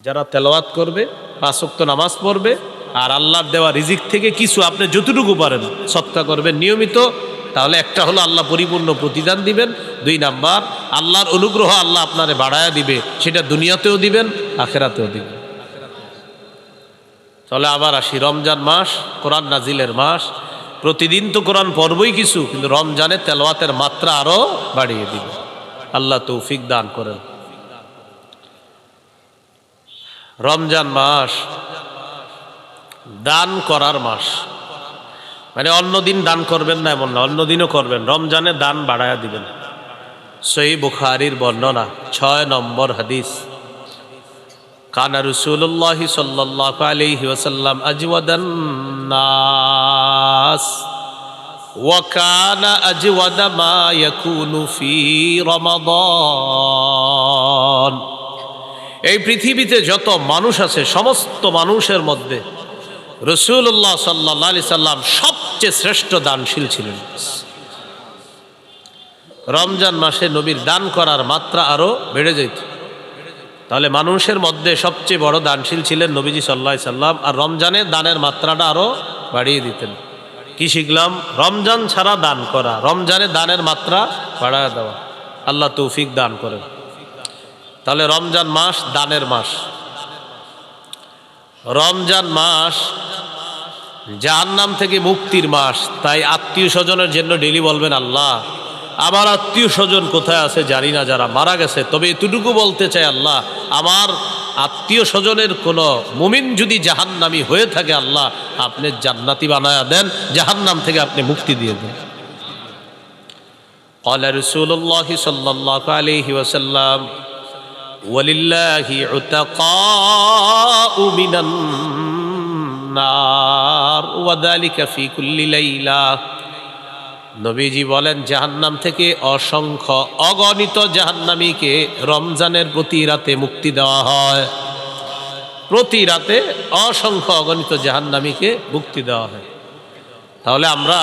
যারা তেলাওয়াত করবে, পাঁচ ওয়াক্ত নামাজ পড়বে, আর আল্লাহর দেওয়া রিজিক থেকে কিছু আপনি যতটুকু পারেন সদকা করবেন নিয়মিত, তাহলে একটা হলো আল্লাহ পরিপূর্ণ প্রতিদান দিবেন, দুই নাম্বার আল্লাহর অনুগ্রহ আল্লাহ আপনারে বাড়ায়া দিবে, সেটা দুনিয়াতেও দিবেন আখেরাতেও দিবেন। তাহলে আবার আসি, রমজান মাস কোরআন নাজিলের মাস, প্রতিদিন তো কোরআন পড়বই কিছু, কিন্তু রমজানে তেলাওয়াতের মাত্রা আরো বাড়িয়ে দিবে। আল্লাহ তৌফিক দান করেন। রমজান মাস দান করার মাস, মানে অন্যদিন দান করবেন না এমন না, অন্যদিনও করবেন, রমজানে দান বাড়ায়া দিবেন। সহিহ বুখারীর বর্ণনা 6 নম্বর হাদিস, কানা রাসূলুল্লাহি সাল্লাল্লাহু আলাইহি ওয়াসাল্লাম আজওয়াদান নাস ওয়া কানা আজওয়াদা মা ইয়াকুনু ফি রমাদান। এই পৃথিবীতে যত মানুষ আছে সমস্ত মানুষের মধ্যে রাসূলুল্লাহ সাল্লাল্লাহু আলাইহি সাল্লাম সবচেয়ে শ্রেষ্ঠ দানশীল ছিলেন। রমজান মাসে নবীর দান করার মাত্রা আরো বেড়ে যেত। তাহলে মানুষের মধ্যে সবচেয়ে বড় দানশীল ছিলেন নবীজি সাল্লাল্লাহু আলাইহি সাল্লাম, আর রমজানে দানের মাত্রাটা আরো বাড়িয়ে দিতেন। কি শিখলাম? রমজান ছাড়া দান করা, রমজানে দানের মাত্রা বাড়ায় দেওয়া। আল্লাহ তৌফিক দান করেন। তাহলে রমজান মাস দানের মাস। রমজান মাস জাহান্নাম থেকে মুক্তির মাস, তাই আত্মীয় স্বজনের জন্য ডেলি বলবেন, আল্লাহ আমার আত্মীয় স্বজন কোথায় আছে জানি না, যারা মারা গেছে, তবে এতটুকু বলতে চাই, আল্লাহ আমার আত্মীয় স্বজনের কোনো মুমিন যদি জাহান্নামী হয়ে থাকে, আল্লাহ আপনি জান্নাতি বানায়া দেন, জাহান্নাম থেকে আপনি মুক্তি দিয়ে দেন। ক্বালা রাসূলুল্লাহি সাল্লাল্লাহু আলাইহি ওয়াসাল্লাম ওয়ালিল্লাহি উতাকাউ মিনান নার ওয়া যালিকা ফি কুল্লি লাইলা। নবীজি বলেন, জাহান্নাম থেকে অসংখ্য অগণিত জাহান্নামীকে রমজানের প্রতি রাতে মুক্তি দেওয়া হয়। প্রতি রাতে অসংখ্য অগণিত জাহান্নামীকে মুক্তি দেওয়া হয়। তাহলে আমরা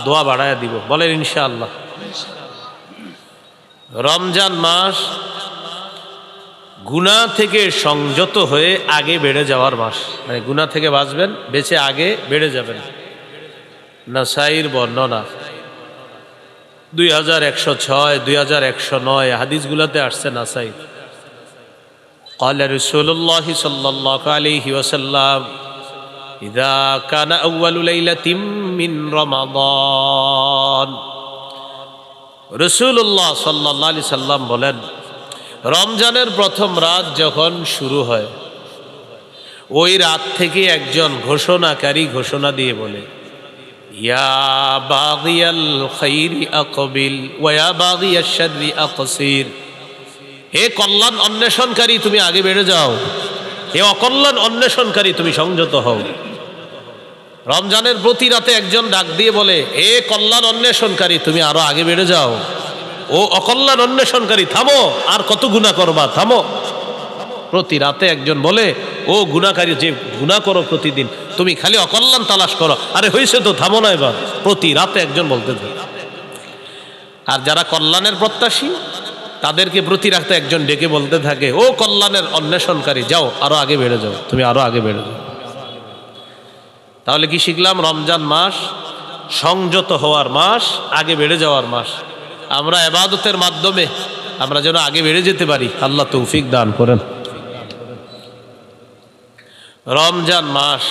দোয়া বাড়ায়া দিব, বলেন ইনশাআল্লাহ। রমজান মাস গুনাহ থেকে সংযত হয়ে আগে বেড়ে যাওয়ার মাস, মানে গুনাহ থেকে বাঁচবেন, বেঁচে আগে বেড়ে যাবেন। নাসাইর বর্ণনা 2106, 2109 হাদিসগুলোতে আসছে নাসাই। ক্বালা রাসূলুল্লাহি সাল্লাল্লাহু আলাইহি ওয়াসাল্লাম ইযা কানা আউয়ালু লাইলাতিন মিন রমাদান। রাসূলুল্লাহ সাল্লাল্লাহু আলাইহি সাল্লাম বলেন, রমজানের প্রথম রাত যখন শুরু হয়, ওই রাত থেকে একজন ঘোষণাকারী ঘোষণা দিয়ে বলে, ইয়া বাগিয়াল খাইরি আকবিল ওয়া ইয়া বাগিয়াশ শাররি আকসির। হে কল্যাণ অন্বেষণকারী, তুমি আগে বেড়ে যাও, হে অকল্যাণ অন্বেষণকারী, তুমি সংযত হও। রমজানের প্রতি রাতে একজন ডাক দিয়ে বলে, হে কল্যাণ অন্বেষণকারী, তুমি আরো আগে বেড়ে যাও, ও অকল্যাণ অন্বেষণকারী থামো, আর কত গুনাহ করবা, থামো। প্রতি রাতে একজন বলে, ও গুনাহকারী, যে গুনাহ করো প্রতিদিন, তুমি খালি অকল্যাণ তালাশ করো, আরে হয়েছে তো, থামো না এবার। প্রতি রাতে একজন বলতে থাকে। আর যারা কল্যাণের প্রত্যাশী তাদেরকে প্রতি রাতে একজন ডেকে বলতে থাকে, ও কল্যাণের অন্বেষণকারী, যাও আরো আগে বেড়ে যাও, তুমি আরো আগে বেড়ে যাও। তাহলে কি শিখলাম? রমজান মাস সংযত হওয়ার মাস, আগে বেড়ে যাওয়ার মাস। আমরা ইবাদতের মাধ্যমে আমরা যেন আগে বেড়ে যেতে পারি, আল্লাহ তৌফিক দান করেন। রমজান মাস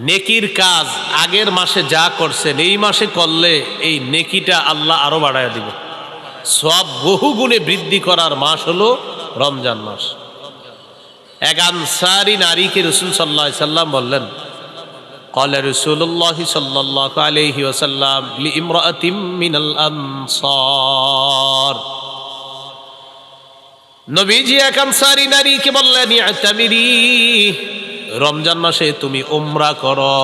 নেকির কাজ আগের মাসে যা করছেন এই মাসে করলে এই নেকিটা আল্লাহ আরো বাড়ায় দিবে, সওয়াব বহুগুণে বৃদ্ধি করার মাস হলো রমজান মাস। এক আনসারী নারীকে রাসূল সাল্লাল্লাহু আলাইহি সাল্লাম বললেন, ক্বালা রাসূলুল্লাহি সাল্লাল্লাহু আলাইহি ওয়াসাল্লাম লিইমরাআতিন মিনাল আনসার। নবীজি এক আনসারী নারীকে বললেন, ইআতামিরি, রমজান মাসে তুমি উমরা করো।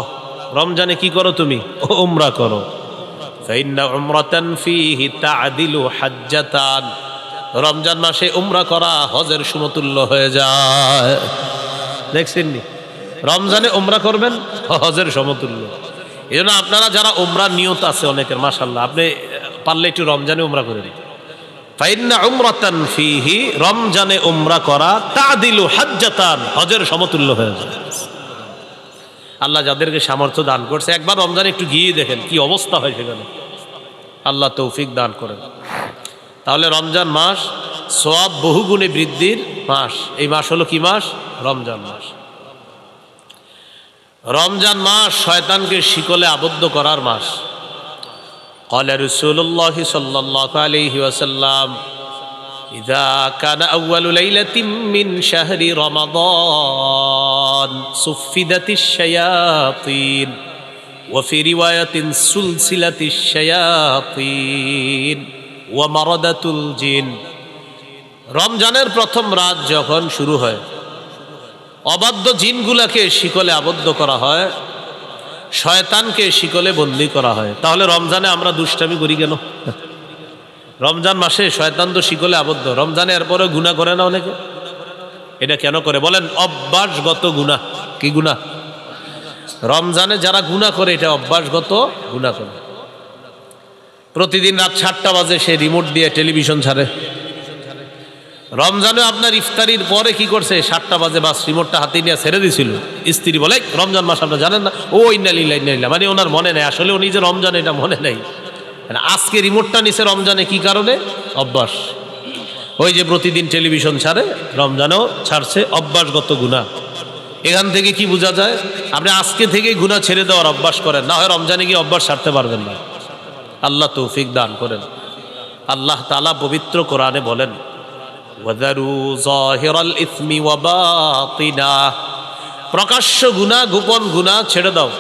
রমজানে কি করো? তুমি উমরা করো। ফাইন্না উমরাতান ফীহি তা'দিলু হাজ্জাতান। রমজান মাসে উমরা করা হজের সমতুল্য হয়ে যায়। দেখছেন নি? রমজানে উমরা করবেন, হজের সমতুল্য। এজন্য আপনারা যারা উমরার নিয়ত আছে অনেকের, মাশাআল্লাহ, আপনি পারলে একটু রমজানে উমরা করেন। ফাইন্না উমরাতান ফিহি, রমজানে উমরা করা তাদিলু হাজ্জাতান, হজের সমতুল্য হয়ে যায়। আল্লাহ যাদেরকে সামর্থ্য দান করছে একবার রমজানে একটু গিয়ে দেখেন কি অবস্থা হয় সেখানে। আল্লাহ তৌফিক দান করেন। তাহলে রমজান মাস সওয়াব বহুগুণে বৃদ্ধির মাস। এই মাস হলো কি মাস? রমজান মাস। রমজান মাস শয়তানকে শিকলে আবদ্ধ করার মাস। قال رسول الله صلى الله عليه وسلم إذا كان أول ليلة من شهر رمضان صفدت الشياطين وفي رواية سلسلة الشياطين ومردة الجن। রমজানের প্রথম রাত যখন শুরু হয়, অবাধ্য জিনগুলাকে শিকলে আবদ্ধ করা হয়, শয়তানকে শিকলে বন্দী করা হয়। তাহলে রমজানে আমরা দুষ্টামি করি কেন? রমজান মাসে শয়তান তো শিকলে আবদ্ধ, রমজানে এরপরে গুনাহ করে না অনেকে? এটা কেন করে বলেন? অভ্যাসগত গুনাহ। কি গুনাহ? রমজানে যারা গুনাহ করে এটা অভ্যাসগত গুনাহ করে। প্রতিদিন রাত 7টা বাজে সে রিমোট দিয়ে টেলিভিশন ছাড়ে। রমজানে আপনার ইফতারির পরে কি করছে? 7টা বাজে বাস রিমোটটা হাতে নিয়ে ছেড়ে দিছিল। স্ত্রী বলে রমজান মাস আপনারা জানেন না? ও ইন্নালিল্লাহি ইন্না ইলাইহি, মানে ওনার মনে নেই, আসলে উনি যে রমজান এটা মনে নেই। আজকে রিমোটটা নিছে রমজানে, কি কারণে? অভ্যাস। ওই যে প্রতিদিন টেলিভিশন ছাড়ে, রমজানেও ছাড়ছে, অভ্যাসগত গুনাহ। এখান থেকে কি বোঝা যায়? আপনি আজকে থেকেই গুনাহ ছেড়ে দেওয়ার অভ্যাস করেন, না হয় রমজানে গিয়ে অভ্যাস ছাড়তে পারবেন না। আল্লাহ তৌফিক দান করেন। আল্লাহ তাআলা পবিত্র কোরআনে বলেন, ওয়াযারু যাহিরাল ইসমি ওয়া বাতিনাহ, প্রকাশ্য গুনাহ গোপন গুনাহ ছেড়ে দাও।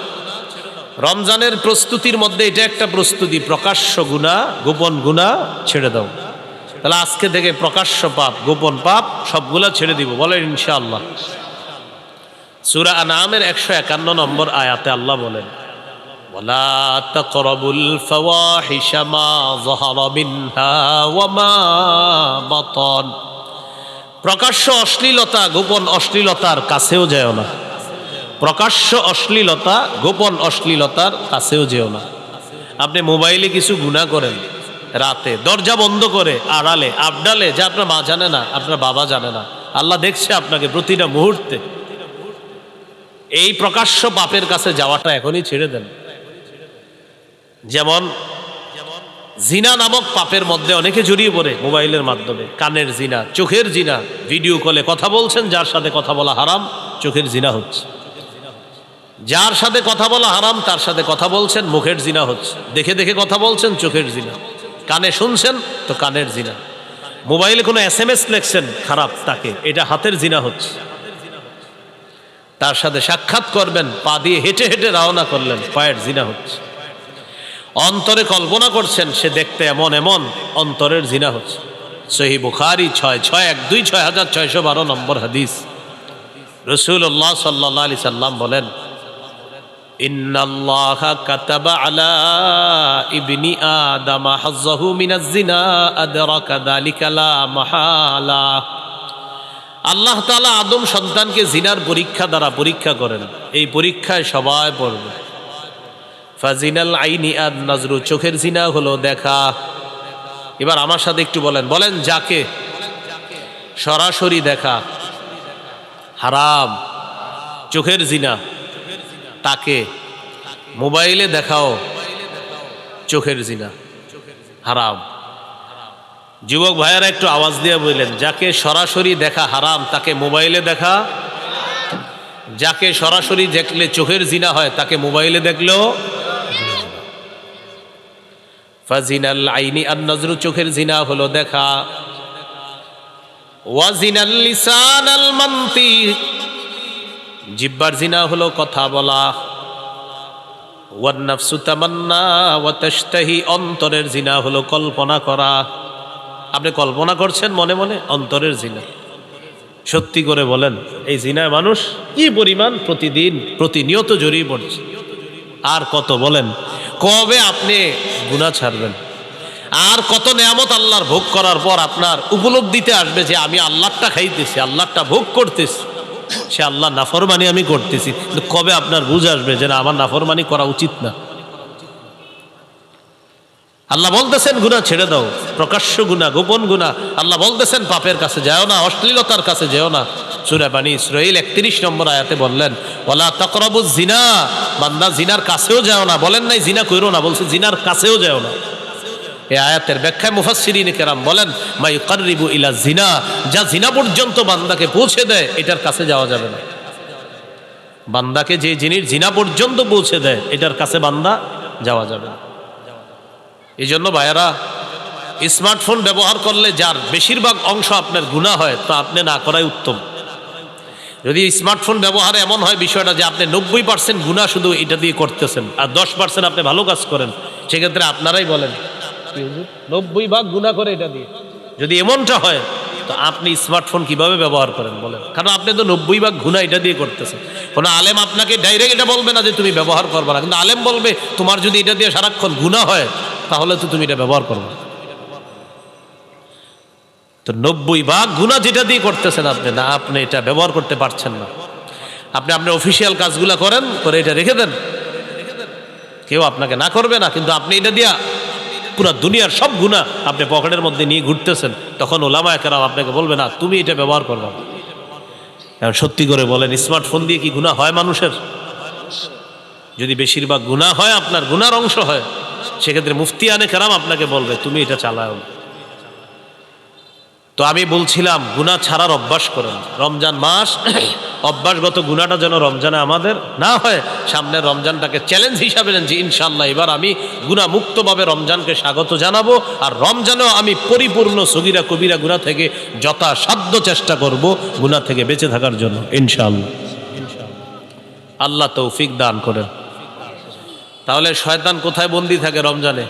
রমজানের প্রস্তুতির মধ্যে এটা একটা প্রস্তুতি, প্রকাশ্য গুনাহ গোপন গুনাহ ছেড়ে দাও। তাহলে আজকে থেকে প্রকাশ্য পাপ গোপন পাপ সবগুলা ছেড়ে দিব, বলেন ইনশাআল্লাহ। সূরা আনআমের 151 নম্বর আয়াতে আল্লাহ বলেন, ওয়ালা তাকরাবুল ফাওয়াহিশা মা যাহারা মিনহা ওয়া মা বাতান, প্রকাশ্য অশ্লীলতা গোপন অশ্লীলতার কাছেও যেও না। প্রকাশ্য অশ্লীলতা গোপন অশ্লীলতার কাছেও যেও না। আপনি মোবাইলে কিছু গুনাহ করেন, রাতে দরজা বন্ধ করে আড়ালে আবডালে, যা আপনার মা জানে না, আপনার বাবা জানে না, আল্লাহ দেখছে আপনাকে প্রতিটা মুহূর্তে। এই প্রকাশ্য পাপের কাছে যাওয়াটা এখনই ছেড়ে দেন। যেমন জিনা নামক পাপের মধ্যে অনেকে জড়িয়ে পড়ে মোবাইলের মাধ্যমে। কানের জিনা, চোখের জিনা, ভিডিও কলে কথা বলছেন, যার সাথে কথা বলা হারাম, চোখের জিনা হচ্ছে। যার সাথে কথা বলা হারাম তার সাথে কথা বলছেন, মুখের জিনা হচ্ছে। দেখে দেখে কথা বলছেন, চোখের জিনা। কানে শুনছেন তো কানের জিনা। মোবাইলে কোনো SMS লেখছেন খারাপ তাকে, এটা হাতের জিনা হচ্ছে। তার সাথে সাক্ষাৎ করবেন, পা দিয়ে হেঁটে হেঁটে রওনা করলেন, পায়ের জিনা হচ্ছে। অন্তরে কল্পনা করছেন সে দেখতে এমন এমন, অন্তরের জিনা হচ্ছে। সহিহ বুখারী 6612 নম্বর হাদিস। রাসূলুল্লাহ সাল্লাল্লাহু আলাইহি সাল্লাম বলেন, ইন্নাল্লাহা কাতাবা আলা ইবনি আদম হাজ্জাহু মিনাজ জিনা আদরাকা যালিকা লা মাহালা। আল্লাহ তাআলা আদম সন্তানকে জিনার পরীক্ষা দ্বারা পরীক্ষা করেন। এই পরীক্ষায় সবাই পড়বে। ফাজিনাল আইনি আন নাজরু, চোখের জিনা হলো দেখা। এবার আমার সাথে একটু বলেন, বলেন যাকে সরাসরি দেখা হারাম, চোখের জিনা, তাকে মোবাইলে দেখাও চোখের জিনা, হারাম। যুবক ভাইয়ারা একটু আওয়াজ দিয়ে বললেন, যাকে সরাসরি দেখা হারাম তাকে মোবাইলে দেখা, যাকে সরাসরি দেখলে চোখের জিনা হয় তাকে মোবাইলে দেখলেও। ফাজিনাল আইনি আন নজরু, চোখের জিনা হলো দেখা। ওয়াজিনাল লিসানাল মানতিক, জিহ্বার জিনা হলো কথা বলা। ওয়ান নাফসু তামান্না ওয়া তাশতাহি, অন্তরের জিনা হলো কল্পনা করা। আপনি কল্পনা করছেন মনে মনে, অন্তরের জিনা। সত্যি করে বলেন, এই জিনায় মানুষ কি পরিমাণ প্রতিদিন প্রতিনিয়ত জড়িয়ে পড়ছে। আর কত বলেন, কবে আপনি গুনাহ ছাড়বেন? আর কত নেয়ামত আল্লাহর ভোগ করার পর আপনার উপলব্ধিতে আসবে যে আমি আল্লাহটা খাইতেছি, আল্লাহটা ভোগ করতেছি, সে আল্লাহ নাফরমানি আমি করতেছি। কিন্তু কবে আপনার বুঝ আসবে যে না, আমার নাফরমানি করা উচিত না? আল্লাহ বলতেছেন গুনাহ ছেড়ে দাও, প্রকাশ্য গুনাহ, গোপন গুনাহ। আল্লাহ বলতেছেন পাপের কাছে যাও না, অশ্লীলতার কাছে যেও না। সূরা বনী ইসরাঈল 31 নম্বর আয়াতে বললেন ওয়ালা তাকরাবুজ জিনা, বান্দা জিনার কাছেও যাও না। বলেন নাই জিনা কইরো না, বলছে জিনার কাছেও যাও না। এই আয়াতের ব্যাখ্যায় মুফাসসিরিন কেরাম বলেন মা ইউকাররিবু ইলা জিনা, যা জিনা পর্যন্ত বান্দাকে পৌঁছে দেয় এটার কাছে যাওয়া যাবে না। বান্দাকে যে জিনিস জিনা পর্যন্ত পৌঁছে দেয় এটার কাছে বান্দা যাওয়া যাবে না। এই জন্য ভাইয়ারা, স্মার্টফোন ব্যবহার করলে যার বেশিরভাগ অংশ আপনার গুনাহ হয় তা আপনি না করাই উত্তম। যদি স্মার্টফোন ব্যবহারে এমন হয় বিষয়টা যে আপনি 90% গুনাহ শুধু এটা দিয়ে করতেছেন আর 10% আপনি ভালো কাজ করেন, সেক্ষেত্রে আপনারাই বলেন 90 ভাগ গুনাহ করে এটা দিয়ে। যদি এমনটা হয় তো আপনি স্মার্টফোন কিভাবে ব্যবহার করেন বলেন? কারণ আপনি তো 90 ভাগ গুনাহ এটা দিয়ে করতেছেন। কোনো আলেম আপনাকে ডাইরেক্ট এটা বলবে না যে তুমি ব্যবহার করবে না, কিন্তু আলেম বলবে তোমার যদি এটা দিয়ে সারাক্ষণ গুনাহ হয় তাহলে তো তুমি এটা ব্যবহার করবে। তো 90 ভাগ গুনাহ যেটা দিয়ে করতেছেন আপনি, না আপনি এটা ব্যবহার করতে পারছেন না। আপনি আপনার অফিসিয়াল কাজগুলো করেন, করে এটা রেখে দেন, কেউ আপনাকে না করবে না। কিন্তু আপনি এটা দিয়া পুরো দুনিয়ার সব গুনাহ আপনি পকেটের মধ্যে নিয়ে ঘুরতেছেন, তখন ওলামায়ে কেরাম আপনাকে বলবে না তুমি এটা ব্যবহার করবে না। এখন সত্যি করে বলেন, স্মার্টফোন দিয়ে কি গুনাহ হয় মানুষের? যদি বেশিরভাগ গুনাহ হয়, আপনার গুনার অংশ হয়, সেক্ষেত্রে মুফতিয়ানে কেরাম আপনাকে বলবে তুমি এটা চালাও। তো আমি বলছিলাম গুনাহ ছাড়ার অভ্যাস করেন। রমজান মাস অভ্যাসগত গুনাহটা যেন রমজানে আমাদের না হয়। সামনের রমজানটাকে চ্যালেঞ্জ হিসাবে নেন যে ইনশাআল্লাহ এবার আমি গুনাহ মুক্তভাবে রমজানকে স্বাগত জানাবো, আর রমজানেও আমি পরিপূর্ণ সগীরা কবিরা গুনাহ থেকে যথাসাধ্য চেষ্টা করব গুনাহ থেকে বেঁচে থাকার জন্য ইনশাআল্লাহ। আল্লাহ তৌফিক দান করেন। তাহলে শয়তান কোথায় বন্দী থাকে রমজানে?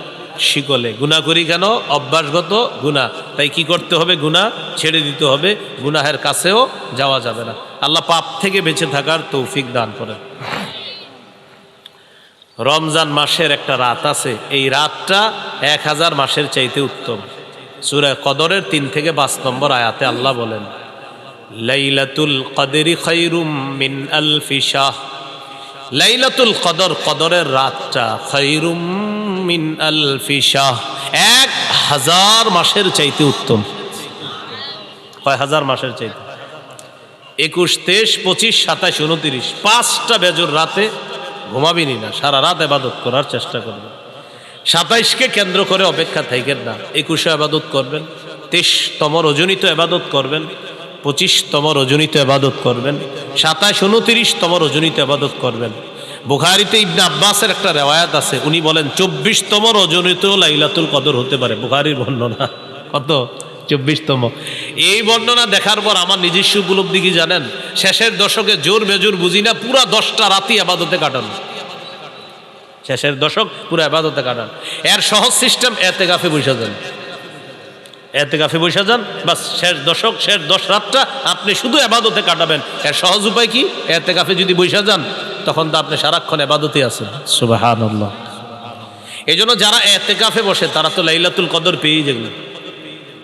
শিকলে। গুনাহ করি কেন? অভ্যাসগত গুনাহ। তাই কি করতে হবে? গুনাহ ছেড়ে দিতে হবে, গুনাহের কাছেও যাওয়া যাবে না। আল্লাহ পাপ থেকে বেঁচে থাকার তৌফিক দান করেন। রমজান মাসের একটা রাত আছে, এই রাতটা 1000 মাসের চাইতে উত্তম। সূরা কদরের 3 থেকে 5 নম্বর আয়াতে আল্লাহ বলেন লাইলাতুল কদরি খায়রুম মিন আলফি শাহ। লাইলাতুল কদর, কদরের রাতটা খায়রুম মিন আলফি শাহ, 1000 মাসের চাইতে উত্তম। কয় হাজার মাসের চাইতে? 21, 23, 25, 27, 29, 5টা বেজর রাতে ঘুমাবিনি না, সারা রাত ইবাদত করার চেষ্টা করবেন। 27কে কেন্দ্র করে অপেক্ষা থাকেন না, 21 ইবাদত করবেন, 23তম রজনীত ইবাদত করবেন, 25তম রজনীত ইবাদত করবেন, 27, 29তম রজনীত ইবাদত করবেন। বুখারীতে ইবনে আব্বাসের একটা রেওয়ায়াত আছে, উনি বলেন 24তম রজনীতেও লাইলাতুল কদর হতে পারে। বুখারীর বর্ণনা। কত? 24তম। এই বর্ণনা দেখার পর আমার নিজস্ব উপলব্ধি কি জানেন? শেষের দশকে জোর বেজোর বুঝি না, পুরা 10টা রাতই ইবাদতে কাটান। শেষের দশক পুরো ইবাদতে কাটান। এর সহজ সিস্টেম, এতেকাফে বসে যান। এতেকাফে বসে যান, বাস শেষ দশক, শেষ 10 রাতটা আপনি শুধু ইবাদতে কাটাবেন। এর সহজ উপায় কি? এতেকাফে যদি বসে যান তখন তো আপনি সারাক্ষণ ইবাদতে আছেন। সুবহানাল্লাহ। এই জন্য যারা এতেকাফে বসে তারা তো লাইলাতুল কদর পেয়েই যাবেন।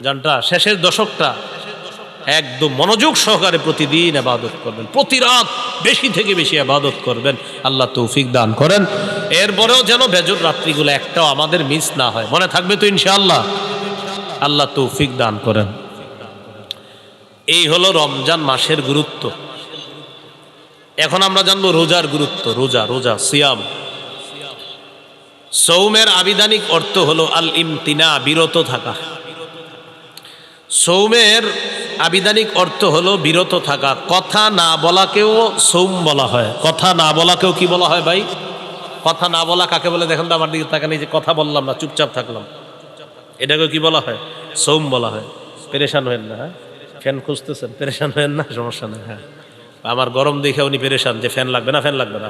জানটা শেষের দশকটা একদম মনোযোগ সহকারে প্রতিদিন ইবাদত করবেন, প্রতি রাত বেশি থেকে বেশি ইবাদত করবেন। আল্লাহ তৌফিক দান করেন। এরপরেও যেন বেজর রাত্রিগুলো একটাও আমাদের মিস না হয়। মনে থাকবে তো ইনশাআল্লাহ? আল্লাহ তৌফিক দান করেন। এই হলো রমজান মাসের গুরুত্ব। এখন আমরা জানবো রোজার গুরুত্ব। রোজা, রোজা, সিয়াম। সৌমের আবিধানিক অর্থ হলো আল ইমতিনা, বিরত থাকা। সৌমের আবিধানিক অর্থ হলো বিরত থাকা। কথা না বলাকেও সৌম বলা হয়। কথা না বলাকেও কি বলা হয় ভাই? কথা না বলা কাকে বলে দেখেন তো? আমার দিকে তাকান। এই যে কথা বললাম না, চুপচাপ থাকলাম, এটাকেও কি বলা হয়? সৌম বলা হয়। পেরেশান হয়েন না, হ্যাঁ? ফ্যান খুঁজতেছেন, পেরেশান হয়েন না, সমস্যা নেই। হ্যাঁ, আমার গরম দেখে উনি পেরেশান যে ফ্যান লাগবে না, ফ্যান লাগবে না।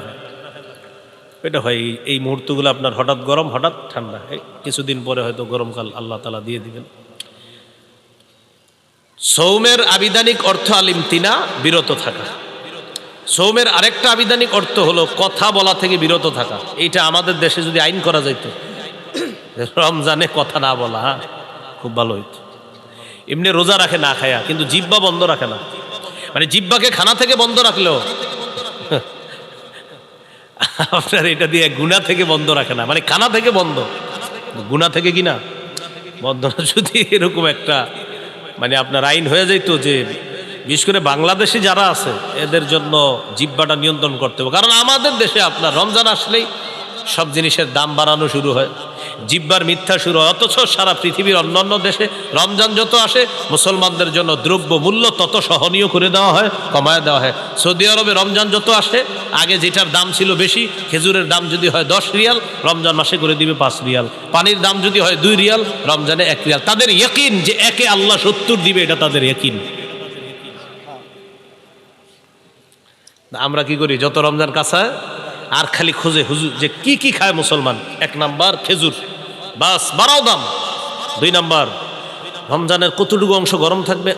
এটা হয় এই মুহূর্তগুলো আপনার হঠাৎ গরম, হঠাৎ ঠান্ডা। কিছুদিন পরে হয়তো গরমকাল আল্লাহ তাআলা দিয়ে দিবেন। সৌমের আবিধানিক অর্থ আল ইমতিনা, বিরত থাকা। সৌমের আরেকটা আবিধানিক অর্থ হলো কথা বলা থেকে বিরত থাকা। এইটা আমাদের দেশে যদি আইন করা যাইত, রমজানে কথা না বলা, হ্যাঁ, খুব ভালো হইত। এমনি রোজা রাখে না খায়া, কিন্তু জিহ্বা বন্ধ রাখে না। মানে জিহ্বাকে খানা থেকে বন্ধ রাখলেও আপনার এটা দিয়ে গুনাহ থেকে বন্ধ রাখে না, মানে খানা থেকে বন্ধ। গুনাহ থেকে কিনা বন্ধ না। যদি এরকম একটা মানে আপনার আইন হয়ে যাইত যে বিশেষ করে বাংলাদেশে যারা আছে এদের জন্য জিহ্বাটা নিয়ন্ত্রণ করতে হবে, কারণ আমাদের দেশে আপনার রমজান আসলেই সব জিনিসের দাম বাড়ানো শুরু হয়, জিহ্বার মিথ্যা শুরু হয়। অথচ সারা পৃথিবীর অন্যান্য দেশে রমজান যত আসে মুসলমানদের জন্য দ্রব্য মূল্য তত সহনীয় করে দেওয়া হয়, কমায় দেওয়া হয়। সৌদি আরবে রমজান যত আসে আগে যেটার দাম ছিল বেশি, খেজুরের দাম যদি হয় 10 রিয়াল, রমজান মাসে করে দিবে 5 রিয়াল। পানির দাম যদি হয় 2 রিয়াল, রমজানে 1 রিয়াল। তাদের ইয়াকিন যে একে আল্লাহ 70 দিবে, এটা তাদের ইয়াকিন। আমরা কি করি, যত রমজান কাছে আর খালি খুঁজে হুজুর যে কি কি খায় মুসলমান। 1 নাম্বার খেজুর, বাস বাড়াও দাম। 2 নাম্বার রমজানের কতটুকু অংশ গরম থাকবে,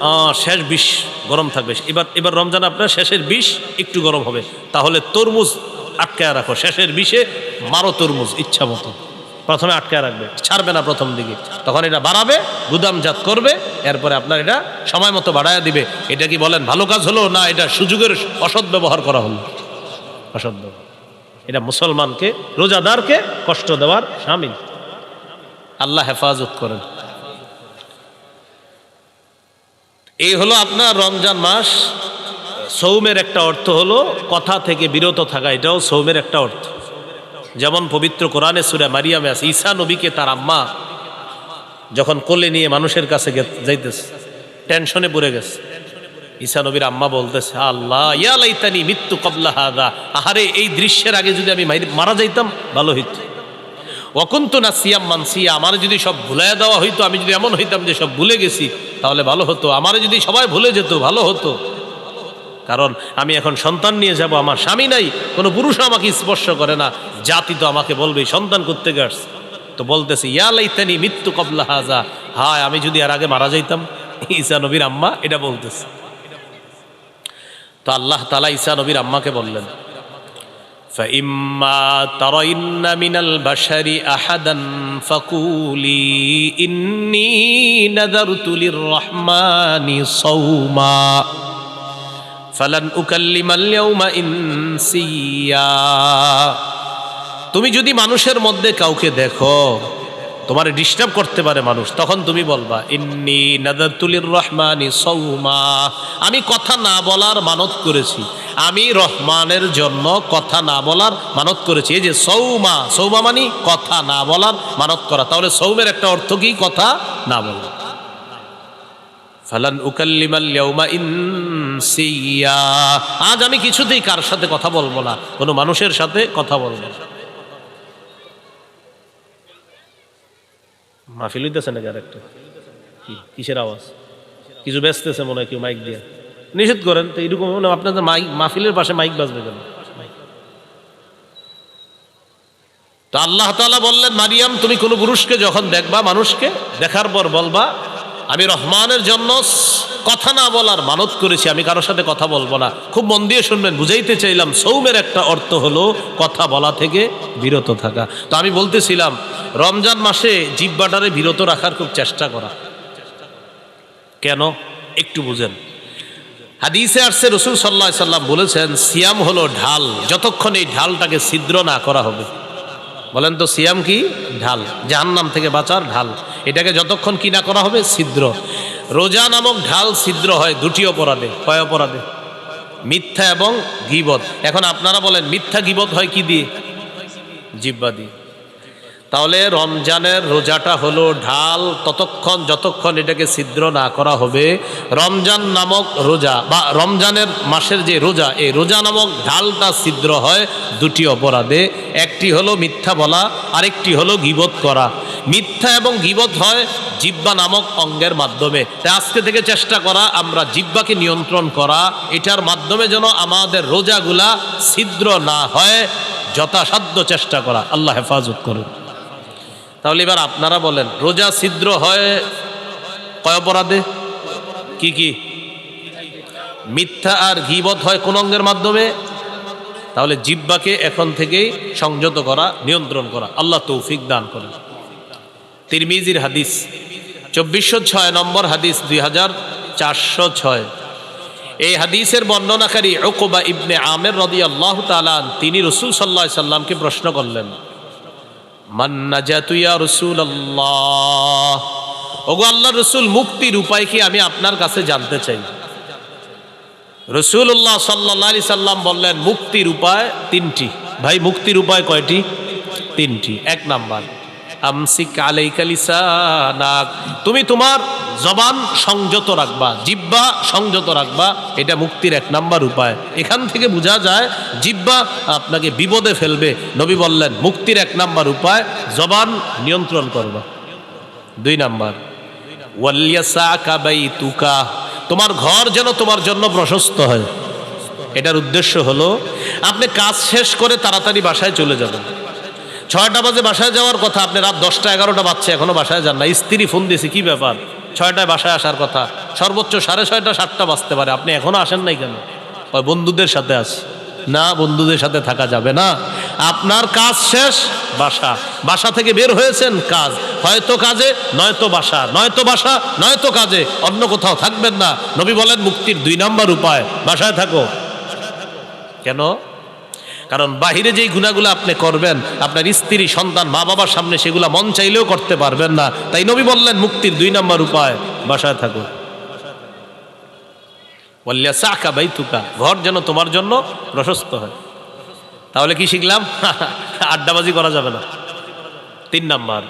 শেষ 20 গরম থাকবে। এবার রমজান আপনার শেষের 20 একটু গরম হবে, তাহলে তরমুজ আটকায় রাখো, শেষের 20-এ মারো তরমুজ ইচ্ছা মতো। প্রথমে আটকায় রাখবে, ছাড়বে না প্রথম দিকে, তখন এটা বাড়াবে, গুদামজাত করবে, এরপরে আপনার এটা সময় মতো বাড়ায় দিবে। এটা কি বলেন ভালো কাজ হলো না এটা সুযোগের অসৎ ব্যবহার করা হলো? অসৎ ব্যবহার। এটা মুসলমানকে, রোজাদারকে কষ্ট দেওয়ার শামিল। আল্লাহ হেফাজত করেন। এই হলো আপনার রমজান মাস। সৌমের একটা অর্থ হলো কথা থেকে বিরত থাকা, এটাও সৌমের একটা অর্থ। যেমন পবিত্র কোরআনে সূরা মারিয়ামে আছে, ঈসা নবীকে তার আম্মা যখন কোলে নিয়ে মানুষের কাছে যাইতেছে, টেনশনে পড়ে গেছে। ঈসা নবীর আম্মা বলতেছে, আল্লাহ ইয়া লাইতানি মিত্তু ক্বাবলা হাযা, আহারে এই দৃশ্যের আগে যদি আমি মারা যাইতাম ভালো হইতো। ওয়া কুনতু নাসিয়াম মানসিয়া, আমার যদি সব ভুলাইয়া দেওয়া হইতো, আমি যদি এমন হইতাম যে সব ভুলে গেছি তাহলে ভালো হতো। আমার যদি সবাই ভুলে যেত ভালো হতো, কারণ আমি এখন সন্তান নিয়ে যাব, আমার স্বামী নাই, কোনো পুরুষ আমাকে স্পর্শ করে না, জাতি তো আমাকে বলবে সন্তান করতে গেছ। তো বলতেছে ইয়া লাইতানি মিত্তু ক্বাবলা হাযা, হায় আমি যদি আর আগে মারা যাইতাম। ঈসা নবীর আম্মা এটা বলতেছে। তো আল্লাহ তাআলা ঈসা নবীর আম্মাকে বললেন, فَإِمَّا تَرَيِنَّ مِنَ الْبَشَرِ أَحَدًا فَقُولِي إِنِّي نَذَرْتُ لِلرَّحْمَنِ صَوْمًا فَلَنْ أُكَلِّمَ الْيَوْمَ إِنسِيًّا। তুমি যদি মানুষের মধ্যে কাউকে দেখো তোমারে ডিস্টার্ব করতে পারে মানুষ, তখন তুমি বলবা ইন্নী নাযারতু লিররহমানি সাওমা, আমি কথা না বলার মানত করেছি, আমি রহমানের জন্য কথা না বলার মানত করেছি। এই যে সৌমা, সৌমা মানে কথা না বলার মানত করা। তাহলে সৌমের একটা অর্থ কি? কথা না বলা। ফালান উকাল্লিমাল ইয়াউমা ইনসিয়া, আজ আমি কিছুতেই কার সাথে কথা বলবো না, কোনো মানুষের সাথে কথা বলবো না। মাহফিল হইতেছে নাকি? আর একটা কিসের আওয়াজ? কিছু ব্যস্তেছে মনে হয় কেউ মাইক দিয়ে। নিষেধ করেন তো, এরকম আপনাদের মাইক মাহফিলের পাশে মাইক বাজবে কেন? তো আল্লাহ তাআলা বললেন, মারিয়াম তুমি কোনো পুরুষকে যখন দেখবা, মানুষকে দেখার পর বলবা আমি রহমানের জন্য কথা না বলার মানত করেছি, আমি কারোর সাথে কথা বলবো না। খুব মন দিয়ে শুনবেন, বুঝাইতে চাইলাম সৌমের একটা অর্থ হলো কথা বলা থেকে বিরত থাকা। তো আমি বলতেছিলাম রমজান মাসে জিহ্বাটারে বিরত রাখার খুব চেষ্টা করা। কেন একটু বুঝেন। হাদিসে আসছে রাসূল সাল্লাল্লাহু আলাইহি সাল্লাম বলেছেন, সিয়াম হলো ঢাল, যতক্ষণ এই ঢালটাকে ছিদ্র না করা হবে। বলেন তো সিয়াম কি? ঢাল, জাহান্নাম থেকে বাঁচার ঢাল। এটাকে যতক্ষণ কি না করা হবে, ছিদ্র। রোজা নামক ঢাল ছিদ্র হয় 2টি অপরাধে। কয় অপরাধে? মিথ্যা এবং গীবত। এখন আপনারা বলেন মিথ্যা গীবত হয় কি দিয়ে? জিহ্বা দিয়ে। তাহলে রমজানের রোজাটা হলো ঢাল, ততক্ষণ যতক্ষণ এটাকে ছিদ্র না করা হবে। রমজান নামক রোজা বা রমজানের মাসের যে রোজা, এই রোজা নামক ঢালটা ছিদ্র হয় 2টি অপরাধে। একটি হলো মিথ্যা বলা, আরেকটি হলো গীবত করা। মিথ্যা এবং গীবত হয় জিহ্বা নামক অঙ্গের মাধ্যমে। তাই আজকে থেকে চেষ্টা করা আমরা জিহ্বাকে নিয়ন্ত্রণ করা, এটার মাধ্যমে যেন আমাদের রোজাগুলা ছিদ্র না হয়, যথাসাধ্য চেষ্টা করা। আল্লাহ হেফাজত করুন। তাহলে এবার আপনারা বলেন রোজা ছিদ্র হয় কয় অপরাধে? কি কি? মিথ্যা আর গীবত হয় কোন অঙ্গের মাধ্যমে? তাহলে জিহ্বাকে এখন থেকেই সংযত করা, নিয়ন্ত্রণ করা। আল্লাহ তৌফিক দান করেন। তিরমিজির হাদিস 2406 নম্বর হাদিস, 2406। এই হাদিসের বর্ণনাকারী উকবা ইবনে আমের রাদিয়াল্লাহু তাআলা তিনি রাসূল সাল্লাল্লাহু আলাইহি সাল্লামকে প্রশ্ন করলেন, মান নাজাতু ইয়া রাসূলুল্লাহ, ওগো আল্লাহর রাসূল মুক্তির উপায় কি আমি আপনার কাছে জানতে চাই। রাসূলুল্লাহ সাল্লাল্লাহু আলাইহি সাল্লাম বললেন মুক্তির উপায় তিনটি। ভাই মুক্তির উপায় কয়টি? তিনটি। এক নাম্বার, আমসিক আলাইকা লিসানাক, তুমি তোমার জবান সংযত রাখবা, জিহ্বা সংযত রাখবা, এটা মুক্তির এক নাম্বার উপায়। এখান থেকে বোঝা যায় জিহ্বা আপনাকে বিপদে ফেলবে। নবী বললেন মুক্তির এক নাম্বার উপায় জবান নিয়ন্ত্রণ করবা। দুই নাম্বার, ওয়ালিয়াসাকা বাইতুকা, তোমার ঘর যেন তোমার জন্য প্রশস্ত হয়। এটার উদ্দেশ্য হলো আপনি কাজ শেষ করে তাড়াতাড়ি বাসায় চলে যাবেন। 6টা বাজে বাসায় যাওয়ার কথা, আপনি রাত 10টা 11টা বাজছে এখনো বাসায় যান না। স্ত্রী ফোন দিয়েছে, কি ব্যাপার 6টায় বাসায় আসার কথা, সর্বোচ্চ 6:30 7টা বাজতে পারে, আপনি এখনো আসেন নাই কেন? ওই বন্ধুদের সাথে আছি। না, বন্ধুদের সাথে থাকা যাবে না। আপনার কাজ শেষ, বাসা, বাসা থেকে বের হয়েছেন কাজ, হয়তো কাজে নয়তো বাসা, নয়তো বাসা নয়তো কাজে, অন্য কোথাও থাকবেন না। নবী বলেন মুক্তির 2 নাম্বার উপায় বাসায় থাকো। কেন? কারণ বাহিরে যেই গুনাহগুলো আপনি করবেন আপনার স্ত্রী সন্তান মা বাবার সামনে সেগুলা মন চাইলেও করতে পারবেন না। তাই নবী বললেন মুক্তির 2 নাম্বার উপায় বাসায় থাকো। ওয়ালিয়াসাকা বাইতুকা, ঘর যেন তোমার জন্য প্রশস্ত হয়। তাহলে কি শিখলাম? আড্ডাবাজি করা যাবে না। 3 নাম্বার,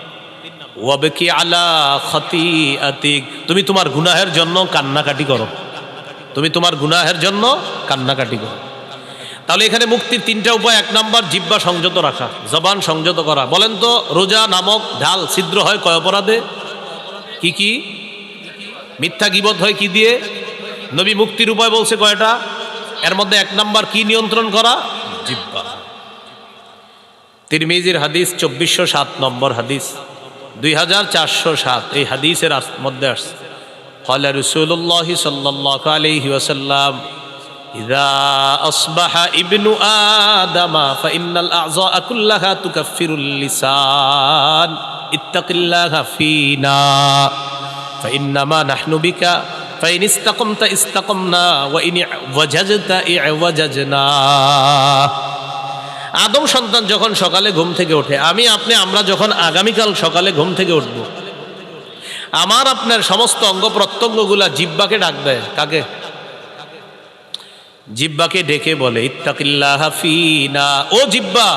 ওয়াবকি আলা খাতিআতিক, তুমি তোমার গুনাহের জন্য কান্নাকাটি করো, তুমি তোমার গুনাহের জন্য কান্নাকাটি করো। তাহলে এখানে মুক্তির 3টা উপায়। 1 নাম্বার জিহ্বা সংযত রাখা, জবান সংযত করা। বলেন তো রোজা নামক ঢাল ছিদ্র হয় কয় অপরাধে? কি কি? মিথ্যা গীবত হয় কি দিয়ে? নবী মুক্তির উপায় বলছে কয়টা? এর মধ্যে 1 নাম্বার কি নিয়ন্ত্রণ করা? জিহ্বা। তিরমিজির হাদিস 2407 নম্বর হাদিস, 2407 এই হাদিসের মধ্যে আসছে ক্বালা রাসূলুল্লাহ সাল্লাল্লাহু আলাইহি ওয়াসাল্লাম ইযা আসবাহা ইবনু আদামা ফাইন্নাল আ'যাআ কুল্লাহা তুকাফফিরুল লিসান ইত্তাকিল্লাহা ফীনা ফাইন্নামা নাহনু বিকা ফাইন ইসতাকামতা ইসতাকামনা ওয়া ইন ওয়াজাজতা ইওয়াজাজনা। আদম সন্তান যখন সকালে ঘুম থেকে ওঠে, আমরা যখন আগামীকাল সকালে ঘুম থেকে উঠব, আমার আপনার সমস্ত অঙ্গ প্রত্যঙ্গগুলা জিহ্বাকে ডাক দেয়। কাকে? জিহ্বাকে ডেকে বলে ইত্তাকিল্লাহা ফীনা, ও জিহ্বা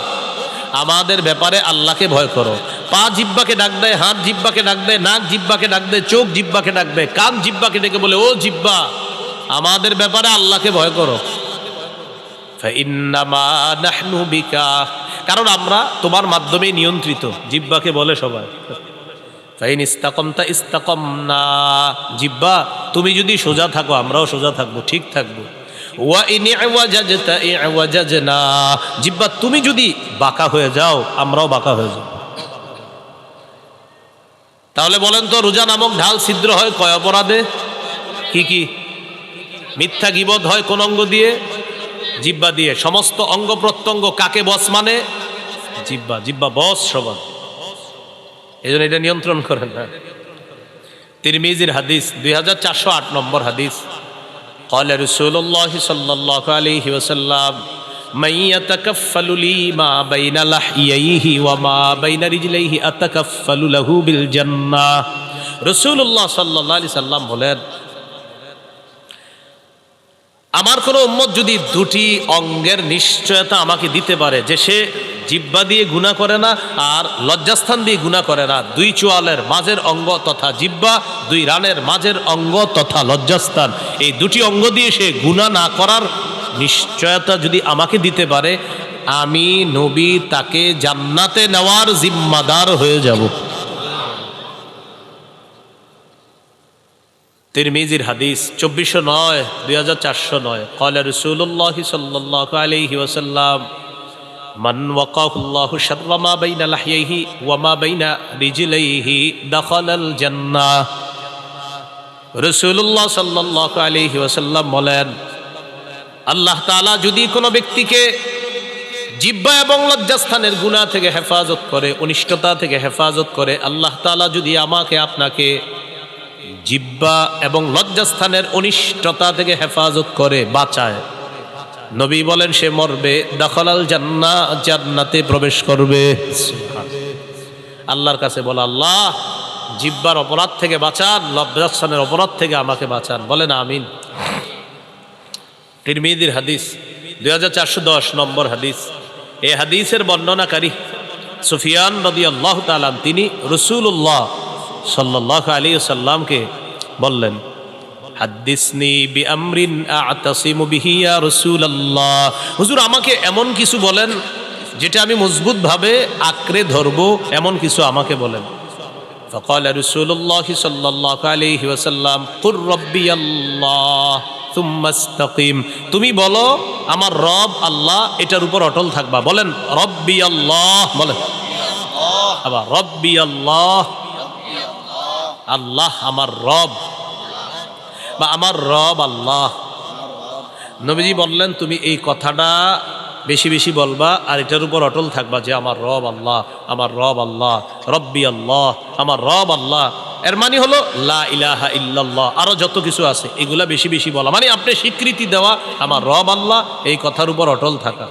আমাদের ব্যাপারে আল্লাহকে ভয় করো। পা জিহ্বাকে ডাক দেয়, হাত জিহ্বাকে ডাক দেয়, নাক জিহ্বাকে ডাক দেয়, চোখ জিহ্বাকে ডাক দেয়, কান জিহ্বাকে ডেকে বলে ও জিহ্বা আমাদের ব্যাপারে আল্লাহকে ভয় করো। ফাইন্নামা নাহনু বিকা, কারণ আমরা তোমার মাধ্যমে নিয়ন্ত্রিত। জিহ্বাকে বলে সবাই। ফাইন ইস্তাকামতা ইস্তাকামনা, জিহ্বা তুমি যদি সোজা থাকো আমরাও সোজা থাকবো, ঠিক থাকবো। ওয়া ইন ইওয়াজাজতা ইওয়াজাজনা, জিহ্বা তুমি যদি বাঁকা হয়ে যাও আমরাও বাঁকা হয়ে যাব। তাহলে বলেন তো রোজা নামক ঢাল ছিদ্র হয় কয় অপরাধে? কি কি? মিথ্যা গীবত হয় কোন অঙ্গ দিয়ে? জিহ্বা দিয়ে। সমস্ত অঙ্গ প্রত্যঙ্গ কাকে বস মানে? জিহ্বা। জিহ্বা বস সবার, এজন্য এটা নিয়ন্ত্রণ করেন না। তিরমিজির হাদিস 2408 নম্বর হাদিস, ক্বালা রাসূলুল্লাহ সাল্লাল্লাহু আলাইহি ওয়াসাল্লাম মান ইয়াতাকাফফালু লি মা বাইনা লাহইয়াইহি ওয়া মা বাইনা রিজলাইহি আতাকাফফালু লাহু বিল জান্নাহ। রাসূলুল্লাহ সাল্লাল্লাহু আলাইহি সাল্লাম বলেন আমার কোনো উম্মত যদি 2টি অঙ্গের নিশ্চয়তা আমাকে দিতে পারে যে সে জিহ্বা দিয়ে গুনাহ করে না আর লজ্জাস্থান দিয়ে গুনাহ করে না, 2 চোয়ালের মাঝের অঙ্গ তথা জিহ্বা, 2 রানের মাঝের অঙ্গ তথা লজ্জাস্থান, এই 2টি অঙ্গ দিয়ে সে গুনাহ না করার নিশ্চয়তা যদি আমাকে দিতে পারে, আমি নবী তাকে জান্নাতে নেওয়ার জিম্মাদার হয়ে যাব। তিরমিজির হাদিস 2409 2409, ক্বালা রাসূলুল্লাহ সাল্লাল্লাহু আলাইহি ওয়াসাল্লাম মান ওয়াকাহুল্লাহু শাররা মা বাইনা লাহইহি ওয়া মা বাইনা রিজলাইহি দাখালাল জান্নাহ। রাসূলুল্লাহ সাল্লাল্লাহু আলাইহি ওয়াসাল্লাম বলেন আল্লাহ তাআলা যদি কোনো ব্যক্তিকে জিহ্বা এবং লজ্জাস্থানের গুনাহ থেকে হেফাজত করে, অনিষ্টতা থেকে হেফাজত করে, আল্লাহ তাআলা যদি আমাকে আপনাকে জিহ্বা এবং লজ্জাস্থানের অনিষ্টতা থেকে হেফাজত করে, বাঁচায়, নবী বলেন সে মরবে, দাখালাল জান্নাহ, জান্নাতে প্রবেশ করবে। আল্লাহর কাছে বলো, আল্লাহ জিহ্বার অপরাধ থেকে বাঁচান, লজ্জাস্থানের অপরাধ থেকে আমাকে বাঁচান। বলেন আমিন। তিরমিজির হাদিস 2410 নম্বর হাদিস। এই হাদিসের বর্ণনাকারী সুফিয়ান রাদিয়াল্লাহু তাআলা তিনি রাসূলুল্লাহ সাল্লাল্লাহু আলাইহি ওয়াসাল্লামকে বললেন, হাদ্দিসনি বিআমরিন আ'তাসিমু বিহি ইয়া রাসূলুল্লাহ, হুজুর আমাকে এমন কিছু বলেন যেটা আমি মজবুতভাবে আঁকড়ে ধরবো, এমন কিছু আমাকে বলেন। ফাকালা রাসূলুল্লাহ সাল্লাল্লাহু আলাইহি ওয়াসাল্লাম, কুর রাব্বিয়াল্লাহ সুম্মা ইসতাকিম, তুমি বলো আমার রব আল্লাহ, এটার উপর অটল থাকবা। বলেন রব্বি আল্লাহ, বলেন আবার রব্বি আল্লাহ, আল্লাহ আমার রব বা আমার রব আল্লাহ। নবীজি বললেন তুমি এই কথাটা বেশি বেশি বলবা আর এটার উপর অটল থাকবা যে আমার রব আল্লাহ, আমার রব আল্লাহ, রব্বি আল্লাহ, আমার রব আল্লাহ। এর মানে হলো লা ইলাহা ইল্লাল্লাহ, আরো যত কিছু আছে এগুলা বেশি বেশি বলা, মানে আপনি স্বীকৃতি দেওয়া আমার রব আল্লাহ, এই কথার উপর অটল থাকা।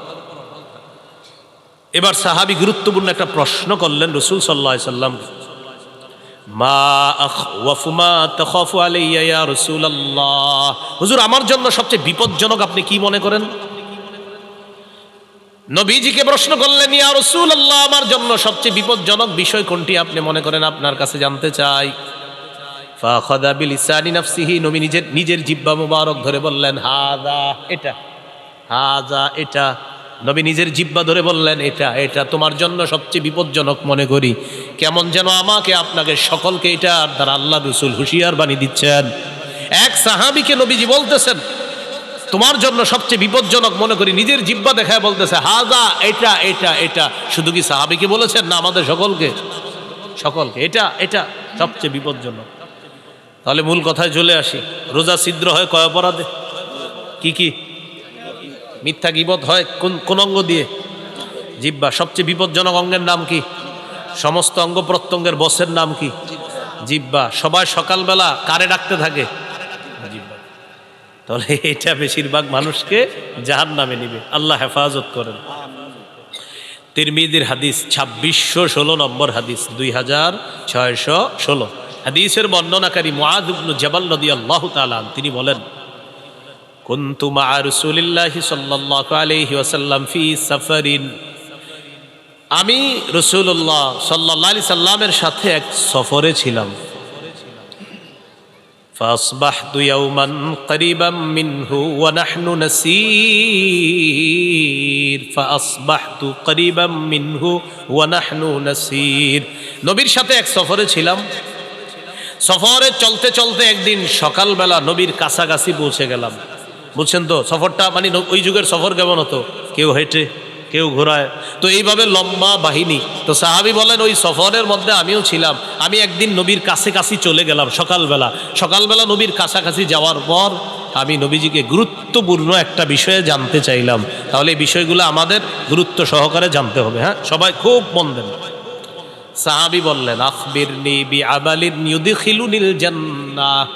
এবার সাহাবী গুরুত্বপূর্ণ একটা প্রশ্ন করলেন রাসূল সাল্লাল্লাহু আলাইহি সাল্লাম, মা আখওয়াফু মা তাখাফু আলাইয়া ইয়া রাসূলুল্লাহ, হুজুর আমার জন্য সবচেয়ে বিপজ্জনক আপনি কি মনে করেন? নবীজিকে প্রশ্ন করলেন, ইয়া রাসূলুল্লাহ আমার জন্য সবচেয়ে বিপজ্জনক বিষয় কোনটি আপনি মনে করেন, আপনার কাছে জানতে চাই। ফাখাযা বিলিসানি নাফসিহি, নবী নিজের জিহ্বা মুবারক ধরে বললেন, হাযা, এটা, হাযা, এটা। নবী নিজের জিহ্বা ধরে বললেন, এটা, এটা তোমার জন্য সবচেয়ে বিপজ্জনক মনে করি। কেমন যেন আমাকে আপনাকে সকলকে এটা দ্বারা আল্লাহ রাসূল হুঁশিয়ার বাণী দিচ্ছেন। এক সাহাবীকে নবীজি বলতেছেন তোমার জন্য সবচেয়ে বিপজ্জনক মনে করি, নিজের জিহ্বা দেখায় বলতেছে হাযা, এটা, এটা, এটা। শুধু কি সাহাবীকে বলেছেন না আমাদের সকলকে? সকলকে, এটা, এটা সবচেয়ে বিপজ্জনক। তাহলে মূল কথায় চলে আসি, রোজা ছিদ্র হয় কয় অপরাধে? কি কি? মিথ্যা গীবত হয় কোন অঙ্গ দিয়ে? জিহ্বা। সবচেয়ে বিপজ্জনক অঙ্গের নাম কি? সমস্ত অঙ্গ প্রত্যঙ্গের বসের নাম কি? জিহ্বা। সবাই সকালবেলা কারে ডাকতে থাকে? জিহ্বা। তাহলে এটা বেশিরভাগ মানুষকে জাহান্নামে নিবে, আল্লাহ হেফাজত করেন। তিরমিজির হাদিস 2616 নম্বর হাদিস, 2616 হাদিসের বর্ণনাকারী মুআয ইবনে জাবাল রাদিয়াল্লাহু তাআলা তিনি বলেন, কুনতু মা রাসূলিল্লাহি সাল্লাল্লাহু আলাইহি ওয়াসাল্লাম ফি সাফারিন, আমি রাসূলুল্লাহ সাল্লাল্লাহু আলাইহি সাল্লামের সাথে এক সফরে ছিলাম। ফাসবাহতু ইয়াওমান করিবাম মিনহু ওয়া নাহনু নাসীর, ফাসবাহতু করিবাম মিনহু ওয়া নাহনু নাসীর। নবীর সাথে এক সফরে ছিলাম। সফরে চলতে চলতে একদিন সকালবেলা নবীর কাছাকাছি পৌঁছে গেলাম। বুঝছেন তো সফরটা, মানে ওই যুগের সফর কেমন হতো? কেউ হেঁটে, কেউ ঘোরায়, তো এইভাবে লম্বা বাহিনী। তো সাহাবী বলেন ওই সফরের মধ্যে আমিও ছিলাম। আমি একদিন নবীর কাছাকাছি চলে গেলাম সকালবেলা। সকালবেলা নবীর কাছাকাছি যাওয়ার পর আমি নবীজিকে গুরুত্বপূর্ণ একটা বিষয়ে জানতে চাইলাম। তাহলে এই বিষয়গুলো আমাদের গুরুত্ব সহকারে জানতে হবে। হ্যাঁ, সবাই খুব মন দেন। সাহাবী বললেন, আখবিরনি বিআমালিন ইউদখিলুনিল জান্নাহ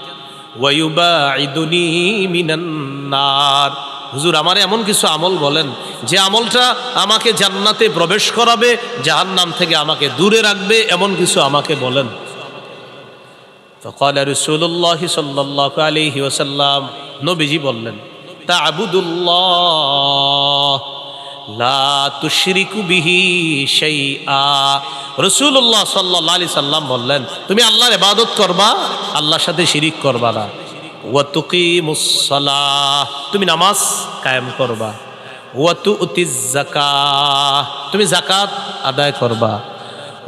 ওয়া ইউবাঈদুনি মিনান নার, হুজুর আমার এমন কিছু আমল বলেন যে আমলটা আমাকে জান্নাতে প্রবেশ করাবে, জাহান্নাম থেকে আমাকে দূরে রাখবে, এমন কিছু আমাকে বলেন। ফাকালা রাসূলুল্লাহ সাল্লাল্লাহু আলাইহি ওয়াসাল্লাম, নবীজি বললেন, তা'বুদুল্লাহ লা তুশরিকু বিহি শাইআ। রাসূলুল্লাহ সাল্লাল্লাহু আলাইহি সাল্লাম বললেন, তুমি আল্লাহর ইবাদত করবা, আল্লাহর সাথে শিরিক করবা না। ওয়া তুকিমুস সালাহ, তুমি নামাজ কায়েম করবা। ওয়া তুতিজ যাকাত, তুমি যাকাত আদায় করবা।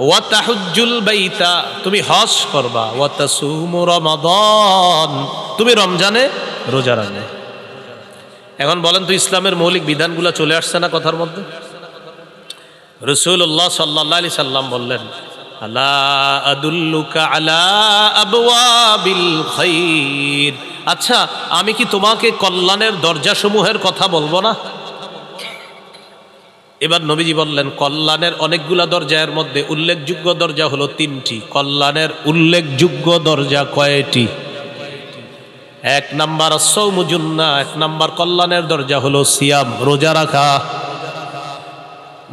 ওয়া তাহুজ্জুল বাইতা, তুমি হজ করবা। ওয়া তাসুমু রমাদান, তুমি রমজানে রোজা রাখবে। এখন বলেন তো ইসলামের মৌলিক বিধানগুলো চলে আসছে না কথার মধ্যে? রাসূলুল্লাহ সাল্লাল্লাহু আলাইহি সাল্লাম বললেন, আলা আদুল্লুকা আলা আবওয়াবিল খাইর, আচ্ছা আমি কি তোমাকে কল্যাণের দরজাসমূহের কথা বলবো না? এবার নবীজি বললেন, কল্যাণের অনেকগুলা দরজার মধ্যে উল্লেখযোগ্য দরজা হলো 3টি। কল্যাণের উল্লেখযোগ্য দরজা কয়টি? 1 নাম্বার আস-সাওমু জুন্নাহ, 1 নাম্বার কল্যাণের দরজা হলো সিয়াম, রোজা রাখা।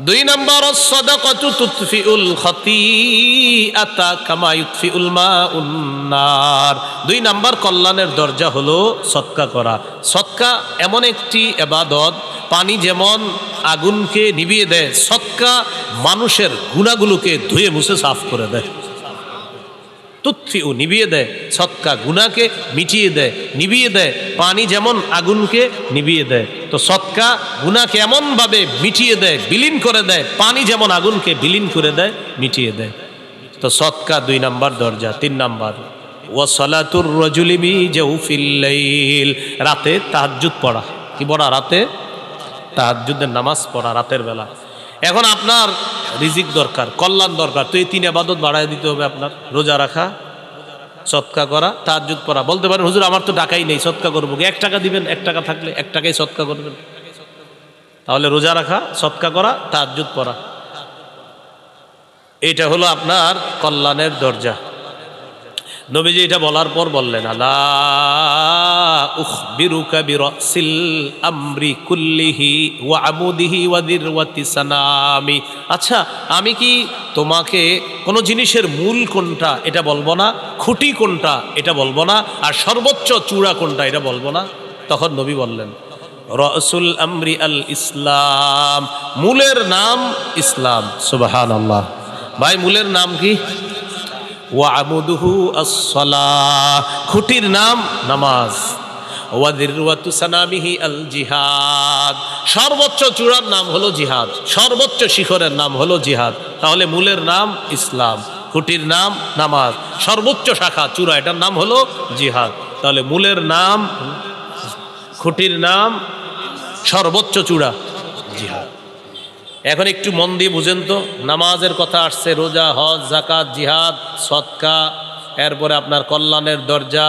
দুই নম্বর সাদাকাতু তুতফিউল খাতিআতা কামা ইউতফিউল মাউন নার। দুই নম্বর কল্যাণের দরজা হলো সদকা করা। সদকা এমন একটি ইবাদত, পানি যেমন আগুনকে নিভিয়ে দেয়, সদকা মানুষের গুনাহগুলোকে ধুয়ে মুছে সাফ করে দেয়। তুতফিউ নিভিয়ে দেয়, সদকা গুনাহকে মিটিয়ে দেয়, নিভিয়ে দেয়। পানি যেমন আগুনকে নিভিয়ে দেয়, তো সদকা গুনাহকে এমনভাবে মিটিয়ে দেয়, বিলীন করে দেয়, পানি যেমন আগুনকে বিলীন করে দেয়, মিটিয়ে দেয়। তো সদকা দুই নাম্বার দরজা। তিন নাম্বার ওয়াসসালাতুর রাজুলি বিজাউফিল লাইল, রাতে তাহাজ্জুদ পড়া। কি পড়া? রাতে তাহাজ্জুদের নামাজ পড়া রাতের বেলা। এখন আপনার রিজিক দরকার, কল্যাণ দরকার, তো এই তিন ইবাদত বাড়ায় দিতে হবে আপনার। রোজা রাখা, সদকা করা, তাহাজ্জুদ পড়া। বলতে পারেন হুজুর আমার তো টাকাই নেই, সদকা করবো কি? 1 টাকা দিবেন, 1 টাকা থাকলে 1 টাকাই সদকা করবেন। তাহলে রোজা রাখা, সদকা করা, তাহাজ্জুদ পড়া, এটা হলো আপনার কল্যাণের দরজা। নবীজি এটা বলার পর বললেন, আলা উখবিরুকা বিরাসিল আমরি কুল্লিহি ওয়া আমুদিহি ওয়া দিরওয়াতি সানামি। আচ্ছা, আমি কি তোমাকে কোনো জিনিসের মূল কোনটা এটা বলবো না, খুঁটি কোনটা এটা বলবো না, আর সর্বোচ্চ চূড়া কোনটা এটা বলবো না? তখন নবী বললেন, রাসুল আমরি আল ইসলাম, মূলের নাম ইসলাম। সুবহানাল্লাহ। ভাই, মূলের নাম কি? ওয়া আমুদুহু আস-সালাহ, খুঁটির নাম নামাজ। ওয়া দিরওয়াতু সানামিহি আল জিহাদ, সর্বোচ্চ চূড়ার নাম হলো জিহাদ, সর্বোচ্চ শিখরের নাম হলো জিহাদ। তাহলে মূলের নাম ইসলাম, খুঁটির নাম নামাজ, সর্বোচ্চ শাখা চূড়া এটার নাম হলো জিহাদ। তাহলে মূলের নাম, খুঁটির নাম, সর্বোচ্চ চূড়া জিহাদ। এখন একটু মন দিয়ে বুঝেন তো, নামাজের কথা আসছে, রোজা, হজ, যাকাত, জিহাদ, সদকা, এরপরে আপনার কল্যাণের দরজা,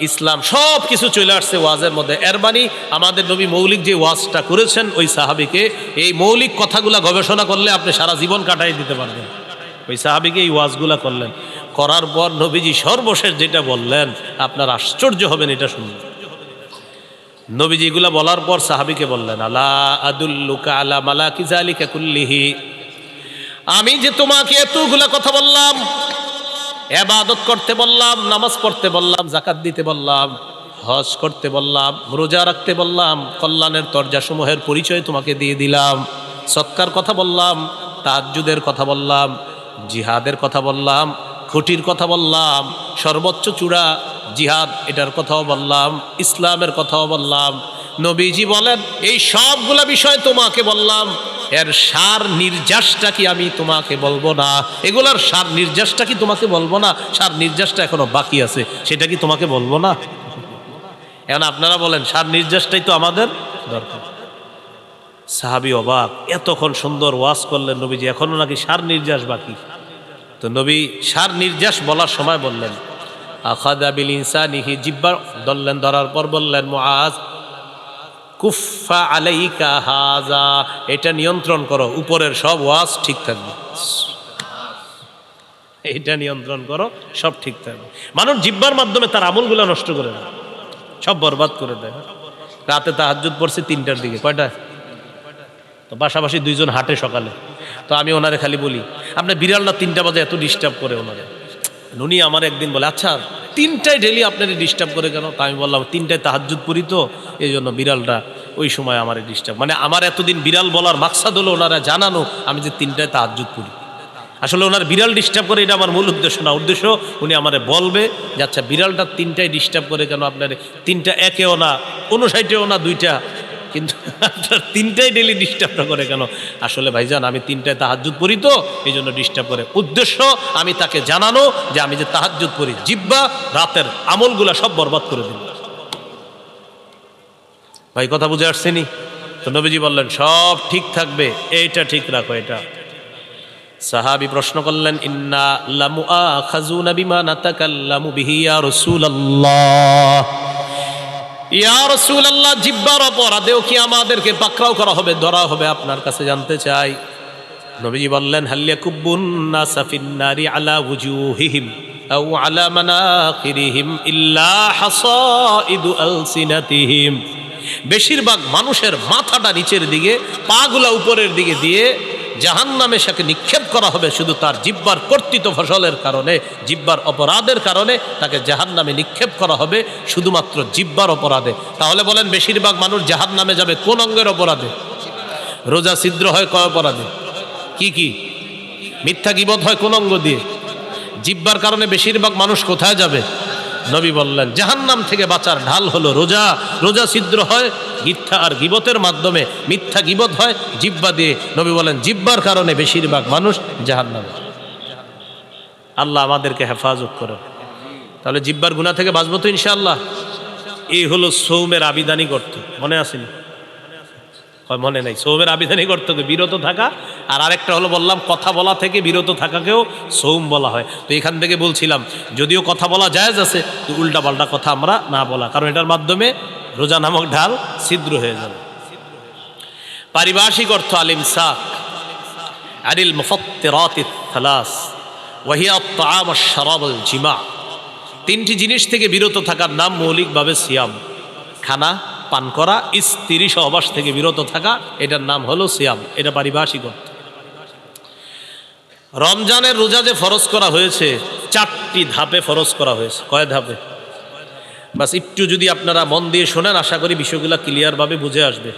ইসলাম, সব কিছু চলে আসছে ওয়াজের মধ্যে। এর মানে আমাদের নবী মৌলিক যে ওয়াজটা করেছেন ওই সাহাবীকে, এই মৌলিক কথাগুলা গবেষণা করলে আপনি সারা জীবন কাটাই দিতে পারবেন। ওই সাহাবীকে এই ওয়াজগুলা করলেন, করার পর নবীজি সর্বশেষ যেটা বললেন, আপনার আশ্চর্য হবেন এটা শুনলে। নবীজি এগুলা বলার পর সাহাবীকে বললেন, আলা আদুল্লুকা আলা মালাকি যালিকা কুল্লিহি, আমি যে তোমাকে এতগুলা কথা বললাম, ইবাদত করতে বললাম, নামাজ পড়তে বললাম, যাকাত দিতে বললাম, হজ করতে বললাম, রোজা রাখতে বললাম, কল্যাণের দরজাসমূহের পরিচয় তোমাকে দিয়ে দিলাম, সদকার কথা বললাম, তাহাজ্জুদের কথা বললাম, জিহাদের কথা বললাম, খুঁটির কথা বললাম, সর্বোচ্চ চূড়া জিহাদ এটার কথাও বললাম, ইসলামের কথাও বললাম। নবীজি বলেন, এই সবগুলা বিষয় তোমাকে বললাম, এর সার নির্যাসটা কি আমি তোমাকে বলবো না? এগুলার সার নির্যাসটা কি তোমাকে বলবো না? সার নির্যাসটা এখনো বাকি আছে, সেটা কি তোমাকে বলবো না? এখন আপনারা বলেন, সার নির্যাসটাই তো আমাদের দরকার। সাহাবী অবাক, এতক্ষণ সুন্দর ওয়াজ করলেন নবীজি, এখনো নাকি সার নির্যাস বাকি। তো নবী সার নির্যাস বলার সময় বললেন, আখাদা বিল ইনসানিহি, জিব্বা ধরলেন, ধরার পর বললেন, মুআজ কুফা আলাইকা হাজা, এটা নিয়ন্ত্রণ করো, উপরের সব ওয়াজ ঠিক থাকবে। এটা নিয়ন্ত্রণ করো, সব ঠিক থাকবে। মানুষ জিব্বার মাধ্যমে তার আমলগুলো নষ্ট করে দেয়, সব বরবাদ করে দেয়। রাতে তাহাজ্জুদ পড়ছে 3টার দিকে, কয়টা? তো পাশাপাশি 2 জন হাঁটে সকালে। তো আমি ওনারে খালি বলি, আপনার বিড়ালটা 3টা বাজে এত ডিস্টার্ব করে ওনারে। উনি আমার একদিন বলে, আচ্ছা 3টায় ডেলি আপনারে ডিস্টার্ব করে কেন? তা আমি বললাম, 3টায় তাহাজ্জুদ পড়ি তো, এই জন্য বিড়ালটা ওই সময় আমার ডিস্টার্ব। মানে আমার এতদিন বিড়াল বলার মাকসাদ হলো ওনারা জানানো আমি যে 3টায় তাহাজ্জুদ পড়ি। আসলে ওনার বিড়াল ডিস্টার্ব করে এটা আমার মূল উদ্দেশ্য না। উদ্দেশ্য উনি আমারে বলবে যে আচ্ছা বিড়ালটা 3টায় ডিস্টার্ব করে কেন আপনার? 3টা একেও না, 59ও না, 2টা, কিন্তু আপনার 3টায় ডেলি ডিস্টার্বটা করে কেন? আসলে ভাইজান আমি 3টায় তাহাজ্জুদ পড়ি তো, এই জন্য ডিস্টার্ব করে। উদ্দেশ্য আমি তাকে জানানো যে আমি যে তাহাজ্জুদ পড়ি, জিব্বা রাতের আমলগুলা সব বরবাদ করে দিল। ভাই কথা বুঝে আসছেনি? তো নবীজি বললেন সব ঠিক থাকবে, এইটা ঠিক রাখো। এটা সাহাবী প্রশ্ন করলেন, ইন্না লামুআখাযুনা বিমা নাতাকাল্লামু বিহি ইয়া রাসূলুল্লাহ, ইয়া রাসূলুল্লাহ, জিহ্বার অপরাধেও কি আমাদেরকে পাকড়াও করা হবে, ধরা হবে? আপনার কাছে জানতে চাই। নবীজি বললেন, হাল ইয়াকুব্বুন নাসা ফিন-নারি আলা ওয়ুজুহিহিম আও আলা মানাখিরিহিম ইল্লা হাসাইদু আলসিনাতিহিম। বেশিরভাগ মানুষের মাথাটা নিচের দিকে, পাগুলা উপরের দিকে দিয়ে জাহান্নামে সেকে নিক্ষেপ করা হবে শুধু তার জিহ্বার কর্তৃত ফসলের কারণে, জিহ্বার অপরাধের কারণে তাকে জাহান্নামে নিক্ষেপ করা হবে শুধুমাত্র জিহ্বার অপরাধে। তাহলে বলেন বেশিরভাগ মানুষ জাহান্নামে যাবে কোন অঙ্গের অপরাধে? রোজা ছিদ্র হয় কয় অপরাধে? কি কি? মিথ্যা গীবত হয় কোন অঙ্গ দিয়ে? জিহ্বার কারণে বেশিরভাগ মানুষ কোথায় যাবে? নবী বললেন জাহান্নাম থেকে বাঁচার ঢাল হলো রোজা। রোজা ছিদ্র হয় মিথ্যা আর গীবতের মাধ্যমে, মিথ্যা গীবত হয় জিহ্বা দিয়ে। নবী বলেন জিহ্বার কারণে বেশিরভাগ মানুষ জাহান্নামে। আল্লাহ আমাদেরকে হেফাজত করো। তাহলে জিহ্বার গুনাহ থেকে বাঁচবো তো ইনশাআল্লাহ। এই হলো সৌমের আবিধানিক অর্থ। মনে আসেনি? মনে নাই? সৌমের আবিধানিক অর্থ বিরত থাকা, আর আরেকটা হলো বললাম কথা বলা থেকে বিরত থাকাকেও সৌম বলা হয়। তো এখান থেকে বলছিলাম যদিও কথা বলা জায়েজ আছে, তো উল্টা পাল্টা কথা আমরা না বলা, কারণ এটার মাধ্যমে রোজা নামক ঢাল ছিদ্র হয়ে যাবে। পারিভাষিক অর্থ আল ইমসাক আনিল মুফাত্তিরাতিস সালাস ওয়া হিয়া আত-তাআম ওয়াশ-শারাব ওয়াল-জিমা। তিনটি জিনিস থেকে বিরত থাকার নাম মৌলিকভাবে সিয়াম। খানা পান করা, স্ত্রী সহবাস থেকে বিরত থাকা, এটার নাম হলো সিয়াম। এটা পারিভাষিক অর্থ। রমজানের রোজা যে ফরজ করা হয়েছে 4টি ধাপে ফরজ করা হয়েছে। কয় ধাপে? বাস একটু যদি আপনারা মন দিয়ে শোনেন আশা করি বিষয়গুলো ক্লিয়ারভাবে বুঝে আসবে।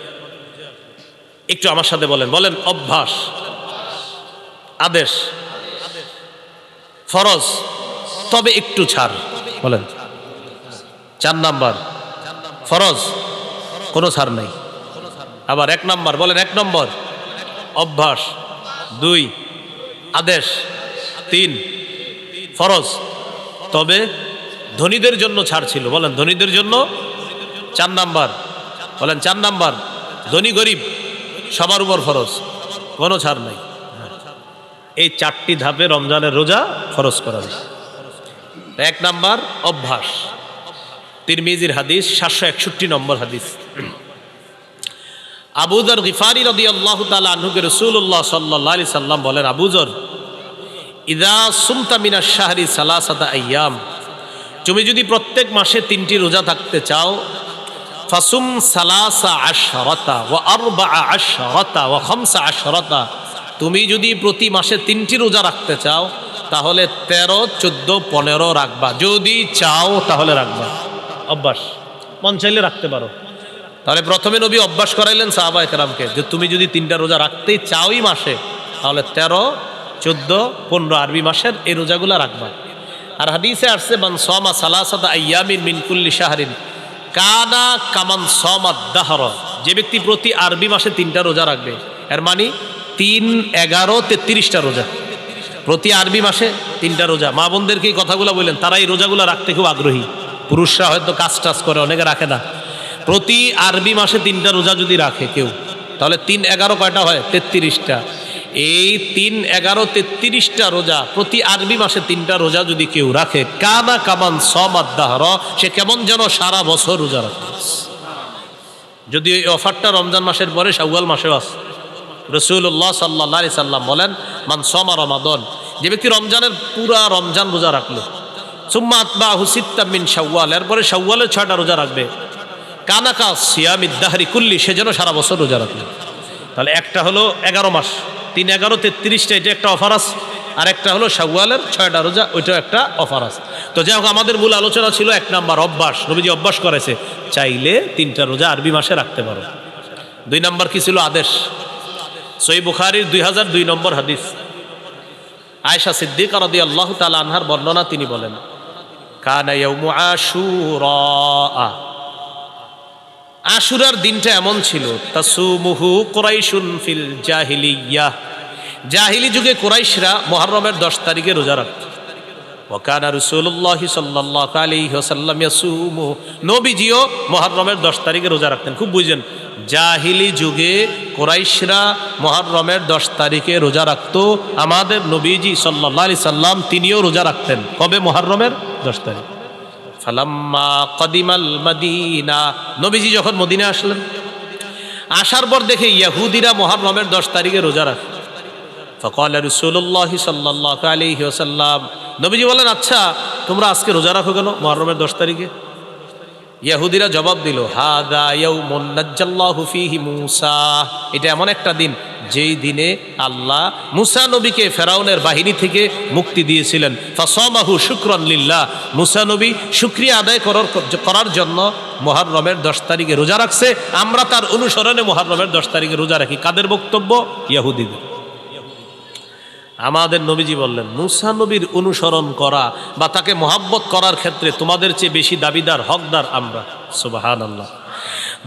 একটু আমার সাথে বলেন। বলেন অভ্যাস, আদেশ, ফরজ, তবে একটু ছাড়। বলেন 4 নাম্বার ফরজ, কোনো ছাড় নাই। আবার 1 নাম্বার, বলেন 1 নম্বর অভ্যাস, 2 আদেশ, 3 ফরজ, তবে ধনীদের জন্য ছাড় ছিল। বলেন ধনীদের জন্য 4 নাম্বার। বলেন 4 নাম্বার ধনী গরিব সবার উপর ফরজ, কোনো ছাড় নাই। এই 4টি ধাপে রমজানের রোজা ফরজ করা হয়। 1 নাম্বার অভ্যাস, তিরমিজির হাদিস, 761 নম্বর হাদিস। আবু যর গিফারি রাদিয়াল্লাহু তাআলা আনহুকে রাসূলুল্লাহ সাল্লাল্লাহু আলাইহি সাল্লাম বলেন, আবু যর ইযা সুমতা মিনাশ শাহরি সালাসাতা আইয়াম, তুমি যদি প্রত্যেক মাসে 3টি রোজা থাকতে চাও, ফাসুম সালাসা আশরাতা ওয়া আরবাআ আশরাতা ওয়া খামসা আশরাতা, তুমি যদি প্রতি মাসে 3টি রোজা রাখতে চাও তাহলে 13, 14, 15 রাখবা। যদি চাও তাহলে রাখবা। অভ্যাস, মন চাইলে রাখতে পারো। তাহলে প্রথমে নবী অভ্যাস করাইলেন সাহাবায়ে কেরামকে যে তুমি যদি 3টা রোজা রাখতেই চাওই মাসে তাহলে 13, 14, 15 আরবি মাসের এই রোজাগুলো রাখবা। আর হাদিসে আসছে মান সামা সালাসাতা আইয়ামিন মিন কুল্লি শাহরিন কানা কামান সামাদ দাহর, যে ব্যক্তি প্রতি আরবি মাসে 3টা রোজা রাখবে, এর মানে 3, 11, 33টা রোজা। প্রতি আরবি মাসে 3টা রোজা। মা বোনদেরকে এই কথাগুলো বললেন, তারা এই রোজাগুলো রাখতে খুব আগ্রহী। পুরুষরা হয়তো কাজ টাজ করে, অনেকে রাখে না। প্রতি আরবি মাসে 3টা রোজা যদি রাখে কেউ, তাহলে 3, 11 কয়টা হয়? 33টা। এই 3, 11, 33টা রোজা, প্রতি আরবি মাসে 3টা রোজা যদি কেউ রাখে, কানা কামান সামাদ দাহর, সে কেমন যেন সারা বছর রোজা রাখে। যদি এই অফারটা রমজান মাসের পরে শাওয়াল মাসেও আছে। রাসূলুল্লাহ সাল্লাল্লাহু আলাইহি সাল্লাম বলেন, মান সামা রমাদান, যে ব্যক্তি রমজানের পুরা রমজান রোজা রাখলো, সুম্মা আতবাহু সিত্তাম মিন শাওয়াল, এরপরে শাওয়ালের 6টা রোজা রাখবে, কানাকা সিয়ামিদ দাহরি কুল্লি, সে যেন সারা বছর রোজা রাখলো। তাহলে একটা হলো 11 মাস, 3, 11, 33টা, এটা একটা অফার আছে। আর একটা হলো শাওয়ালের 6টা রোজা, ওইটাও একটা অফার আছে। তো যাই হোক, আমাদের মূল আলোচনা ছিল 1 নাম্বার অভ্যাস। নবীজি অভ্যাস করেছে, চাইলে 3টা রোজা আরবি মাসে রাখতে পারো। 2 নাম্বার কি ছিল? আদেশ। সহিহ বুখারীর 2002 নম্বর হাদিস, আয়েশা সিদ্দিকা রাদিয়াল্লাহু তাআলা আনহার বর্ণনা, তিনি বলেন, কানা ইয়াউমু আশুরা, আশুরার দিনটা এমন ছিল, তাসুমুহু কুরাইশুন ফিল জাহিলিয়াহ, জাহিলি যুগে কুরাইশরা মুহররমের 10 তারিখে রোজা রাখত। ওয়া কানা রাসূলুল্লাহ সাল্লাল্লাহু আলাইহি ওয়াসাল্লাম ইয়াসুমু, নবীজিও মুহররমের 10 তারিখে রোজা রাখতেন। খুব বুঝেন, জাহিলি যুগে কুরাইশরা মুহররমের 10 তারিখে রোজা রাখত। আমাদের নবীজি সাল্লাল্লাহু আলাইহি সাল্লাম তিনিও রোজা রাখতেন। কবে? মুহররমের 10 তারিখ। ফালাম্মা কদিমাল মদিনা, নবীজি যখন মদিনা আসলেন, আসার পর দেখে ইহুদিরা মুহররমের 10 তারিখে রোজা রাখে। ফাকাল রাসূলুল্লাহ সাল্লাল্লাহু আলাইহি ওয়াসাল্লাম, নবীজি বলেন, আচ্ছা তোমরা আজকে রোজা রাখো কেন মুহররমের 10 তারিখে? ইহুদিরা জবাব দিল, হাদা ইয়াউমুন নাজ্জাল্লাহু ফীহি মূসা, এটা এমন একটা দিন যেই দিনে আল্লাহ মূসা নবীকে ফেরাউনের বাহিনী থেকে মুক্তি দিয়েছিলেন। ফাসামাহু শুকরান লিল্লাহ, মূসা নবী শুকরিয়া আদায় করার জন্য মুহররমের 10 তারিখে রোজা রাখছে। আমরা তার অনুসরণে মুহররমের 10 তারিখে রোজা রাখি। কাদের বক্তব্য? ইহুদিদের। আমাদের নবীজি বললেন, মূসা নবীর অনুসরণ করা বা তাকে মহাব্বত করার ক্ষেত্রে তোমাদের চেয়ে বেশি দাবিদার, হকদার আমরা। সুবহানাল্লাহ।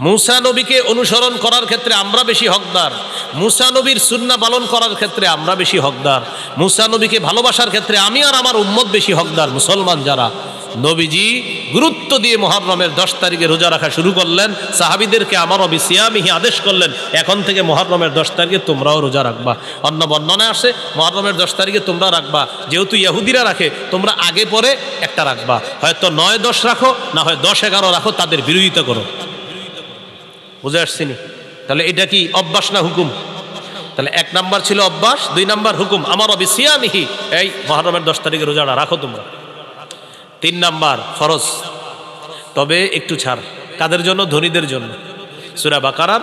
মূসা নবীকে অনুসরণ করার ক্ষেত্রে আমরা বেশি হকদার, মূসা নবীর সুন্নাহ পালন করার ক্ষেত্রে আমরা বেশি হকদার, মূসা নবীকে ভালোবাসার ক্ষেত্রে আমি আর আমার উম্মত বেশি হকদার। মুসলমান যারা, নবীজি গুরুত্ব দিয়ে মুহররমের 10 তারিখে রোজা রাখা শুরু করলেন। সাহাবীদেরকে আমারও বিসিয়ামিহি আদেশ করলেন, এখন থেকে মুহররমের 10 তারিখে তোমরাও রোজা রাখবা। অন্য বর্ণনায় আসে মুহররমের 10 তারিখে তোমরা রাখবা, যেহেতু ইহুদিরা রাখে তোমরা আগে পরে একটা রাখবা, হয়তো 9-10 রাখো, না হয় 10-11 রাখো, তাদের বিরোধিতা করো। বুঝে আসছিনি? তাহলে এটা কি অভ্যাস না হুকুম? তাহলে 1 নাম্বার ছিল অভ্যাস, 2 নাম্বার হুকুম। আমারও বিসিয়ামিহি, এই মুহররমের 10 তারিখে রোজাটা রাখো তোমরা। 3 নাম্বার ফরজ, তবে একটু ছাড়। কাদের জন্য? ধনীদের জন্য। সূরা বাকারার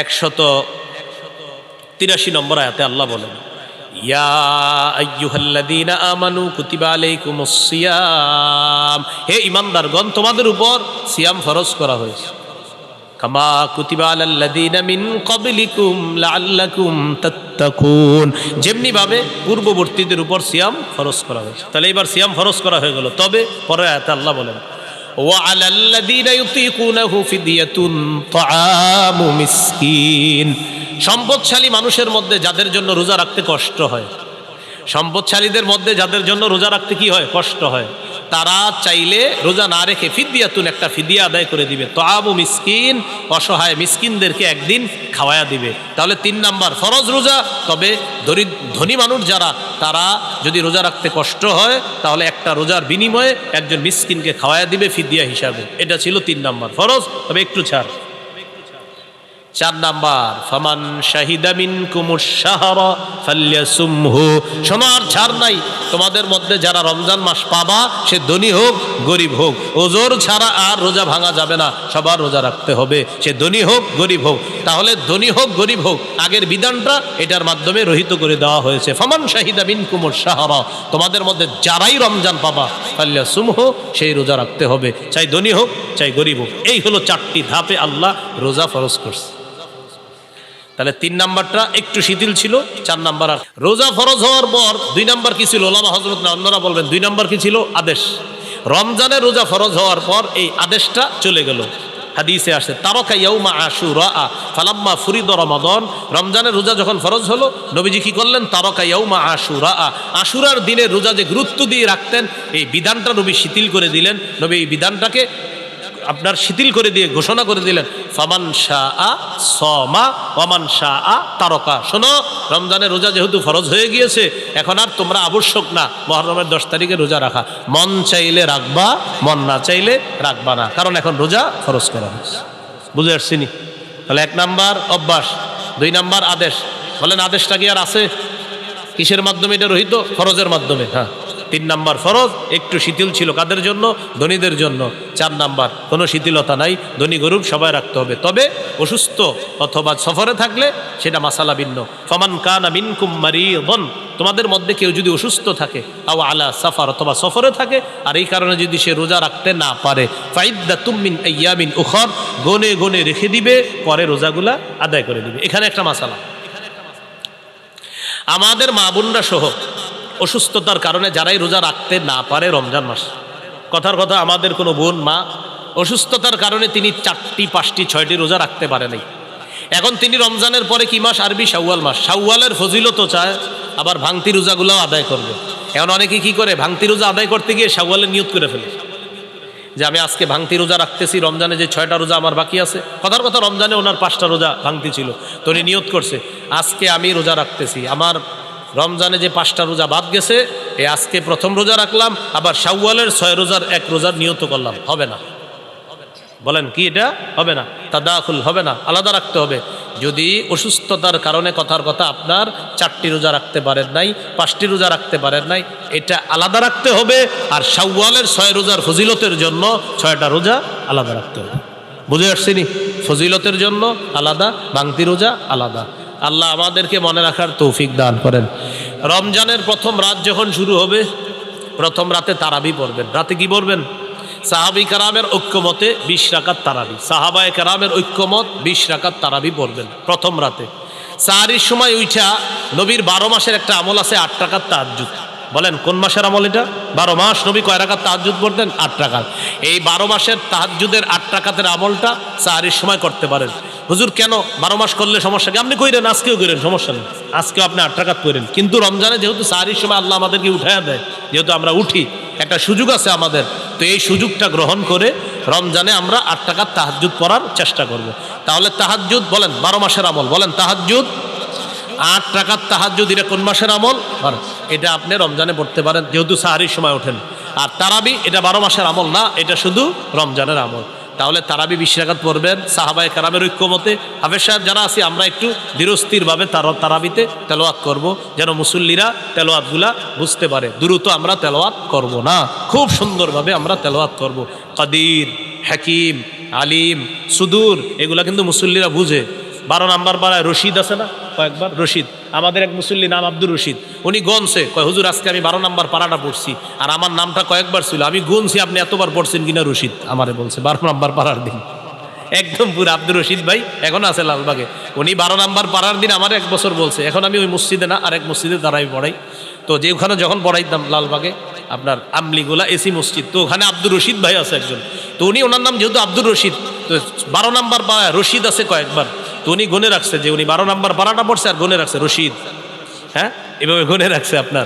183 নম্বর আয়াতে আল্লাহ বলেন, ইয়া আইয়ুহাল্লাযীনা আমানু কুতিবা আলাইকুমুস সিয়াম, হে ঈমানদারগণ তোমাদের উপর সিয়াম ফরজ করা হয়েছে। কামা কুতিবা আলাল্লাযীনা মিন ক্বাবলিকুম লাআল্লাকুম তাত্তাকুন, যেমনি ভাবে পূর্ববর্তীদের উপর সিয়াম ফরজ করা হয়েছে। তাহলে এবার সিয়াম ফরজ করা হয়ে গেল। তবে পরের আয়াতে আল্লাহ বলেন, ওয়া আলাল্লাযীনা ইউতীকুনাহু ফিদিয়াতুন তাআমু মিসকিন, সম্পদশালী মানুষের মধ্যে যাদের জন্য রোজা রাখতে কষ্ট হয়, সম্পদশালীদের মধ্যে যাদের জন্য রোজা রাখতে কি হয়? কষ্ট হয়, তারা চাইলে রোজা না রেখে ফিদিয়াতুন, একটা ফিদিয়া আদায় করে দিবে। তাআমু মিসকিন, অসহায় মিসকিনদেরকে একদিন খাওয়ায়া দিবে। তাহলে 3 নাম্বার ফরজ রোজা, তবে ধনী মানুষ যারা, তারা যদি রোজা রাখতে কষ্ট হয় তাহলে একটা রোজার বিনিময়ে একজন মিসকিনকে খাওয়ায়া দিবে ফিদিয়া হিসাবে। এটা ছিল 3 নাম্বার ফরজ, তবে একটু ছাড়। 4 নাম্বার, ফামান শাহিদা মিনকুমুশ শাহরা ফালইয়াসুমহু, শোনার ছাড় নাই, তোমাদের মধ্যে যারা রমজান মাস পাবা, সে ধনী হোক গরিব হোক, ওজোর ছাড়া আর রোজা ভাঙা যাবে না, সবার রোজা রাখতে হবে, সে ধনী হোক গরিব হোক। তাহলে ধনী হোক গরিব হোক, আগের বিধানটা এটার মাধ্যমে রহিত করে দেওয়া হয়েছে। ফামান শাহিদা মিনকুমুশ শাহরা, তোমাদের মধ্যে যারাই রমজান পাবা, ফালইয়াসুমহু, সেই রোজা রাখতে হবে, চাই ধনী হোক চাই গরিব হোক। এই হলো 4টি ধাপে আল্লাহ রোজা ফরজ করছে। তাহলে 3 নাম্বারটা একটু শিথিল ছিল। 4 নাম্বার, আর রোজা ফরজ হওয়ার পর 2 নাম্বার কি ছিল? ওলামা হযরত না অন্যরা বলবেন 2 নাম্বার কি ছিল? আদেশ। রমজানের রোজা ফরজ হওয়ার পর এই আদেশটা চলে গেল। হাদিসে আসে, তারাকা ইয়াউমা আশুরা ফালাম্মা ফুরিদ রমাদান, রমজানের রোজা যখন ফরজ হলো নবীজি কি করলেন? তারাকা ইয়াউমা আশুরা, আশুরার দিনের রোজা যে গুরুত্ব দিয়ে রাখতেন, এই বিধানটা নবী শিথিল করে দিলেন। নবী এই বিধানটাকে আপনার শিথিল করে দিয়ে ঘোষণা করে দিলেন, ফামান শাআ সামা ওয়ামান শাআ তারাকা। শোনো, রমজানের রোজা যেহেতু ফরজ হয়ে গিয়েছে, এখন আর তোমরা আবশ্যক না মুহররমের 10 তারিখে রোজা রাখা, মন চাইলে রাখবা, মন না চাইলে রাখবা না, কারণ এখন রোজা ফরজ করা হয়েছে। বুঝে আসছিনি? তাহলে 1 নাম্বার অভ্যাস, 2 নাম্বার আদেশ। বলেন আদেশটা কি আর আছে? কিসের মাধ্যমে এটা রহিত? ফরজের মাধ্যমে। হ্যাঁ, 3 নাম্বার ফরজ, একটু শিথিল ছিল কাদের জন্য? ধনীদের জন্য। 4 নাম্বার কোনো শিথিলতা নাই, ধনী গরিব সবাই রাখতে হবে, তবে অসুস্থ অথবা সফরে থাকলে সেটা মাসালা ভিন্ন। ফামান কানা মিনকুম মারিদান, তোমাদের মধ্যে কেউ যদি অসুস্থ থাকে, আও আলা সাফার, অথবা সফরে থাকে, আর এই কারণে যদি সে রোজা রাখতে না পারে, ফাইদ্দাতুম মিন আইয়ামিন উখর, গনে গনে রেখে দিবে, পরে রোজাগুলা আদায় করে দিবে। এখানে একটা মাসালা, আমাদের মা বোনরা সহ অসুস্থতার কারণে যারাই রোজা রাখতে না পারে রমজান মাস, কথার কথা আমাদের কোনো বোন মা অসুস্থতার কারণে তিনি 4টি 5টি 6টি রোজা রাখতে পারে নাই। এখন তিনি রমজানের পরে কি মাস? আরবি শাওয়াল মাস। শাওয়ালের ফজিলতও চায়, আবার ভাঙতি রোজাগুলোও আদায় করবে। এখন অনেকে কি করে? ভাঙতি রোজা আদায় করতে গিয়ে শাওয়ালের নিয়ত করে ফেলে যে আমি আজকে ভাঙতি রোজা রাখতেছি, রমজানে যে 6টা রোজা আমার বাকি আছে। কথার কথা রমজানে ওনার 5টা রোজা ভাঙতি ছিল, তো উনি নিয়ত করছে আজকে আমি রোজা রাখতেছি, আমার রমজানে যে 5টা রোজা বাদ গেছে, এই আজকে প্রথম রোজা রাখলাম, আবার শাওয়ালের 6 রোজার 1 রোজার নিয়ত করলাম। হবে না? বলেন কি এটা? হবে না, তাদাখুল হবে না, আলাদা রাখতে হবে। যদি অসুস্থতার কারণে কথার কথা আপনার 4টি রোজা রাখতে পারেন নাই, 5টি রোজা রাখতে পারেন নাই, এটা আলাদা রাখতে হবে। আর শাওয়ালের 6 রোজার ফজিলতের জন্য 6টা রোজা আলাদা রাখতে হবে। বুঝে আসছি নি? ফজিলতের জন্য আলাদা, ভাঙতি রোজা আলাদা। আল্লাহ আমাদেরকে মনে রাখার তৌফিক দান করেন। রমজানের প্রথম রাত যখন শুরু হবে, প্রথম রাতে তারাবি পড়বেন। রাতে কি পড়বেন? সাহাবী কেরামের ঐক্যমতে 20 রাকাত তারাবি, সাহাবায়ে কেরামের ঐক্যমত 20 রাকাত তারাবি পড়বেন প্রথম রাতে। সাহারির সময় উঠা নবীর 12 মাসের একটা আমল আছে, 8 রাকাত তাহাজ্জুদ। বলেন কোন মাসের আমল এটা? 12 মাস নবী কয় রাকাত তাহাজ্জুদ পড়তেন? 8 রাকাত। এই 12 মাসের তাহাজ্জুদের 8 রাকাতের আমলটা সাহারির সময় করতে পারেন। হুজুর কেন 12 মাস করলে সমস্যা কি? আপনি কইরেন, আজকেও কইরেন, সমস্যা নেই, আজকেও আপনি 8 রাকাত করেন। কিন্তু রমজানে যেহেতু সাহারির সময় আল্লাহ আমাদেরকে উঠাইয়া দেয়, যেহেতু আমরা উঠি, একটা সুযোগ আছে আমাদের, তো এই সুযোগটা গ্রহণ করে রমজানে আমরা 8 রাকাত তাহাজ্জুদ পড়ার চেষ্টা করব। তাহলে তাহাজ্জুদ বলেন 12 মাসের আমল, বলেন তাহাজ্জুদ 8 রাকাত তাহাজ্জুদ, এটা কোন মাসের আমল? এটা আপনি রমজানে পড়তে পারেন যেহেতু সাহারির সময় ওঠেন। আর তারাবি এটা 12 মাসের আমল না, এটা শুধু রমজানের আমল। তাহলে তারাবি 20 রাকাত পড়বেন সাহাবায়ে কেরামের ঐক্যমতে। হাফেজ সাহেব যারা আছি আমরা একটু ধীরস্থিরভাবে তারাবিতে তেলাওয়াত করব, যেন মুসল্লিরা তেলাওয়াতগুলা বুঝতে পারে। দ্রুত আমরা তেলাওয়াত করব না, খুব সুন্দরভাবে আমরা তেলাওয়াত করব। কাদির, হাকিম, আলিম, সুদূর, এগুলা কিন্তু মুসল্লিরা বুঝে। 12 নাম্বার পাড়ায় রশিদ আছে না, কয়েকবার রশিদ, আমাদের এক মুসল্লি নাম আব্দুর রশিদ, উনি গনছে, কয় হুজুর আজকে আমি 12 নাম্বার পাড়াটা পড়ছি, আর আমার নামটা কয়েকবার ছিল, আমি গুনছি আপনি এতবার পড়ছেন কিনা রশিদ, আমারে বলছে 12 নাম্বার পাড়ার দিন। একদম পুরো আব্দুর রশিদ ভাই এখন আছে লালবাগে, উনি 12 নাম্বার পাড়ার দিন আমার 1 বছর বলছে। এখন আমি ওই মসজিদে না, আরেক মসজিদে তারাই পড়াই। তো যে ওখানে যখন পড়াইতাম লালবাগে আপনার আমলিগোলা এসি মসজিদ, তো ওখানে আব্দুর রশিদ ভাই আছে একজন, তো উনি ওনার নাম যেহেতু আব্দুর রশিদ, তো 12 নাম্বার পাড়ায় রশিদ আছে কয়েকবার, তো উনি গুনে রাখছে যে উনি 12 নাম্বার পাড়াটা পড়ছে আর গুনে রাখছে রশিদ। হ্যাঁ, এভাবে গুনে রাখছে আপনার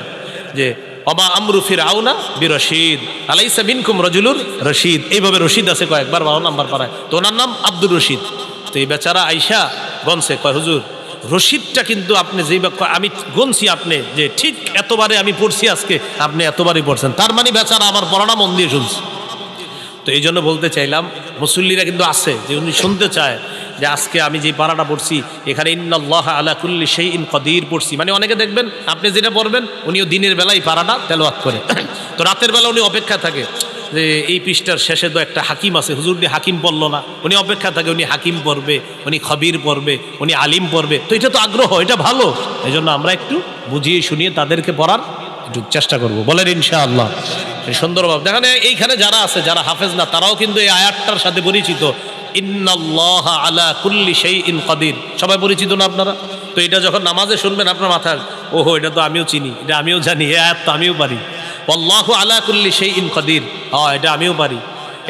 যে অবা আমরু ফিরআউনা বিরশিদ আলাইসা মিনকুম রাজুলুর রশিদ, এইভাবে রশিদ আছে কয়েকবার 12 নাম্বার পাড়ায়, তো ওনার নাম আব্দুর রশিদ। তো এই বেচারা আইসা গনছে, কয় হুজুর রশিদটা কিন্তু আপনি যেই আমি গনছি আপনি যে ঠিক এতবারে আমি পড়ছি আজকে, আপনি এতবারই পড়ছেন, তার মানে বেচারা আমার পড়াটা মন দিয়ে শুনছে। তো এই জন্য বলতে চাইলাম মুসল্লিরা কিন্তু আছে যে উনি শুনতে চায় যে আজকে আমি যে পারাটা পড়ছি এখানে ইন্নাল্লাহ আলা কুল্লি শাইইন কাদির পড়ছি, মানে অনেকে দেখবেন আপনি যেটা পড়বেন উনিও দিনের বেলায় পারাটা তেলাওয়াত করে, তো রাতের বেলা উনি অপেক্ষা থাকে যে এই পৃষ্ঠার শেষে তো একটা হাকিম আছে, হুজুর দিয়ে হাকিম পড়লো না, উনি অপেক্ষা থাকে উনি হাকিম পড়বে, উনি খবির পড়বে, উনি আলিম পড়বে, তো এটা তো আগ্রহ, এটা ভালো। এই জন্য আমরা একটু বুঝিয়ে শুনিয়ে তাদেরকে পড়ার একটু চেষ্টা করব, বলেন ইনশাআল্লাহ। সুন্দরভাবে দেখেন এইখানে যারা আছে যারা হাফেজ না তারাও কিন্তু এই আয়াতটার সাথে পরিচিত, ইন্নাল্লাহ আলা কুল্লি শাইইন কাদির, সবাই পরিচিত না আপনারা? তো এটা যখন নামাজে শুনবেন আপনার মাথায় ওহো এটা তো আমিও চিনি, এটা আমিও জানি, এই আয়াত তো আমিও পারি, আল্লাহু আলা কুল্লি শাইইন কাদির, হ্যাঁ এটা আমিও পারি।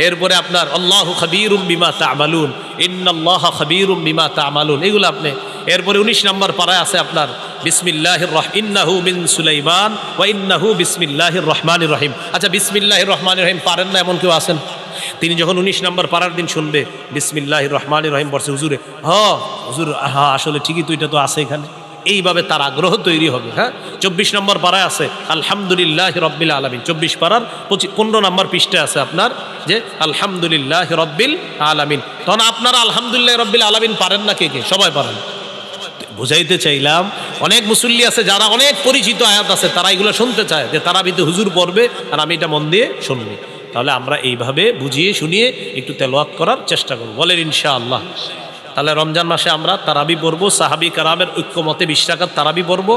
এরপরে আপনার আল্লাহু খাবীরুম বিমা তা'মালুন, ইন্নাল্লাহা খাবীরুম বিমা তা'মালুন, এগুলো আপনি। এরপরে 19 নম্বর পারায় আছে আপনার বিসমিল্লাহির ইন্নাহু মিন সুলাইমান ওয়া ইন্নাহু বিসমিল্লাহির রহমানির রহিম। আচ্ছা বিসমিল্লাহির রহমানির রহিম পারেন না এমন কেউ আছেন? তিনি যখন 19 নম্বর পারার দিন শুনবে বিসমিল্লাহির রহমানির রহিম পড়ছে, হুজুরে হুজুর হ্যাঁ আসলে ঠিকই তো, এটা তো আছে এখানে, এইভাবে তার আগ্রহ তৈরি হবে। হ্যাঁ, 24 নম্বর পারায় আছে আলহামদুলিল্লাহি রাব্বিল আলামিন, 24 পারার 15 নম্বর পৃষ্ঠায় আছে আপনার যে আলহামদুলিল্লাহি রাব্বিল আলামিন। তখন আপনারা আলহামদুলিল্লাহি রাব্বিল আলামিন পারেন না কে কে? সবাই পারেন। বুঝাইতে চাইলাম অনেক মুসল্লি আছে যারা অনেক পরিচিত আয়াত আছে, তারা এগুলো শুনতে চায় যে তারাবিতে হুজুর পড়বে আর আমি এটা মন দিয়ে শুনবো। তাহলে আমরা এইভাবে বুঝিয়ে শুনিয়ে একটু তেলাওয়াত করার চেষ্টা করব, বলেন ইনশাআল্লাহ। তাহলে রমজান মাসে আমরা তারাবি পড়বো, সাহাবী কেরামের ঐক্যমতে 20 রাকাত তারাবি পড়বো,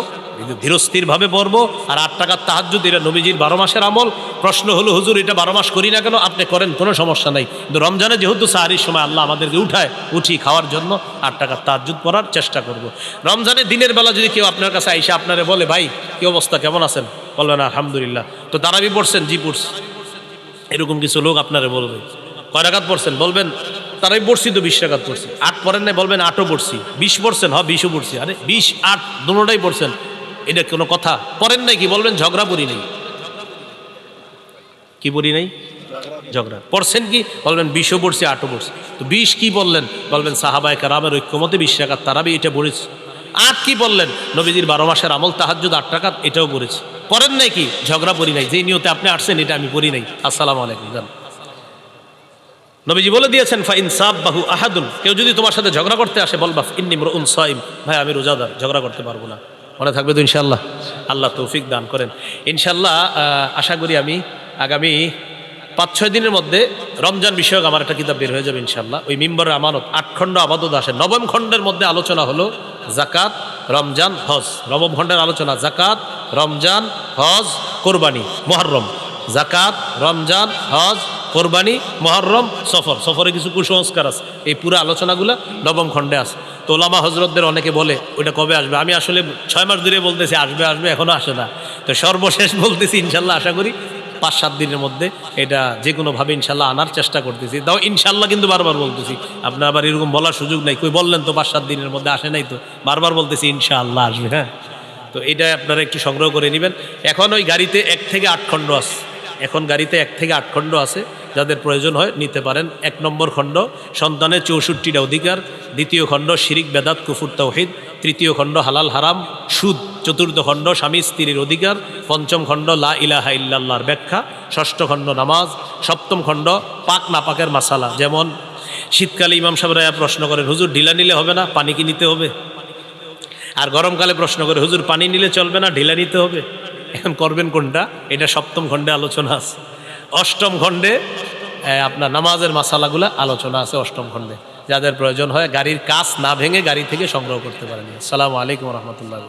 ধীরস্থিরভাবে পড়বো, আর 8 রাকাত তাহাজ্জুদ, এটা নবীজির 12 মাসের আমল। প্রশ্ন হলো হুজুর এটা 12 মাস করি না কেন? আপনি করেন, কোনো সমস্যা নাই, কিন্তু রমজানে যেহেতু সাহারির সময় আল্লাহ আমাদেরকে উঠি খাওয়ার জন্য 8 রাকাত তাহাজ্জুদ পড়ার চেষ্টা করব। রমজানে দিনের বেলা যদি কেউ আপনার কাছে আইসা আপনারে বলে ভাই কি অবস্থা, কেমন আছেন, বলবেন আলহামদুলিল্লাহ, তো তারাবি পড়ছেন? জি পড়ছি। এরকম কিছু লোক আপনারে বলবে কয় রাকাত পড়ছেন, বলবেন তারাই পড়ছি তো 20 রাকাত পড়ছি। 8 পড়েন নাই, বলবেন 8ও পড়ছি। 20 পড়ছেন, হ্যাঁ 20ও পড়ছি। আরে 20 8 দুটোটাই পড়ছেন, এটা কোনো কথা? পড়েন নাই কি? বলবেন ঝগড়া পড়ি নাই। কি পড়ি নাই? ঝগড়া। পড়ছেন কি? বলবেন 20ও পড়ছি 8ও পড়ছি। তো 20 কি বললেন? বলবেন সাহাবায়ে কেরামের ঐক্যমতে 20 রাকাত তারাবি, এটা পড়েছি। 8 কি বললেন? নবীজির 12 মাসের আমল তাহাজ্জুদ 8 রাকাত, এটাও পড়েছি। পড়েন নাই কি? ঝগড়া পড়ি নাই, যেই নিয়তে আপনি আসছেন এটা আমি পড়ি নাই। আসসালামু আলাইকুম। নবীজি বলে দিয়েছেন ফাইন সাব্বাহু আহাদুন, কেউ যদি তোমার সাথে ঝগড়া করতে আসে বলবা ইন্নী ইমরুউন সাইম, ভাই আমি রোজাদার, ঝগড়া করতে পারবো না। মনে থাকবে তো ইনশাআল্লাহ? আল্লাহ তৌফিক দান করেন। ইনশাআল্লাহ আশা করি আমি আগামী 5-6 দিনের মধ্যে রমজান বিষয়ক আমার একটা কিতাব বের হয়ে যাবে ইনশাআল্লাহ। ওই মিম্বরের আমানত 8 খণ্ড আবাদত আসে, 9ম খণ্ডের মধ্যে আলোচনা হলো জাকাত, রমজান, হজ। 9ম খণ্ডের আলোচনা জাকাত, রমজান, হজ, কোরবানি, মুহররম। জাকাত, রমজান, হজ, কোরবানি, মুহররম, সফর। সফরে কিছু কুসংস্কার আছে, এই পুরো আলোচনাগুলো 9ম খণ্ডে আছে। তো ওলামা হজরতদের অনেকে বলে ওইটা কবে আসবে, আমি আসলে 6 মাস ধরে বলতেছি আসবে আসবে, এখনো আসে না। তো সর্বশেষ বলতেছি ইনশাল্লাহ আশা করি 5-7 দিনের মধ্যে এটা যে কোনোভাবে ইনশাল্লাহ আনার চেষ্টা করতেছি। তাও ইনশাল্লাহ কিন্তু বারবার বলতেছি, আপনার আবার এরকম বলার সুযোগ নাই। কই বললেন তো 5-7 দিনের মধ্যে, আসে নাই তো, বারবার বলতেছি ইনশাআল্লাহ আসবে। হ্যাঁ, তো এটা আপনারা একটু সংগ্রহ করে নেবেন। এখন ওই গাড়িতে 1 থেকে 8 খণ্ড আছে, এখন গাড়িতে 1 থেকে 8 খণ্ড আছে, যাদের প্রয়োজন হয় নিতে পারেন। 1 নম্বর খণ্ড সন্তানের 64টা অধিকার, 2য় খণ্ড শিরিক বেদাত কুফুর তাওহীদ, 3য় খণ্ড হালাল হারাম সুদ, 4র্থ খণ্ড স্বামী স্ত্রীর অধিকার, 5ম খণ্ড লা ইলাহা ইল্লাল্লাহর ব্যাখ্যা, 6ষ্ঠ খণ্ড নামাজ, 7ম খণ্ড পাক নাপাকের মাসালা। যেমন শীতকালে ইমাম সাহেবরা প্রশ্ন করেন হুজুর ঢিলা নিলে হবে না, পানি কি নিতে হবে? আর গরমকালে প্রশ্ন করে হুজুর পানি নিলে চলবে না, ঢিলা নিতে হবে। এখন করবেন কোনটা? এটা 7ম খণ্ডে আলোচনা আছে। 8ম খণ্ডে আপনার নামাজের মাসালাগুলা আলোচনা আছে 8ম খণ্ডে। যাদের প্রয়োজন হয় গাড়ির কাচ না ভেঙে গাড়ি থেকে সংগ্রহ করতে পারেন। আসসালামু আলাইকুম রহমতুল্লাহ।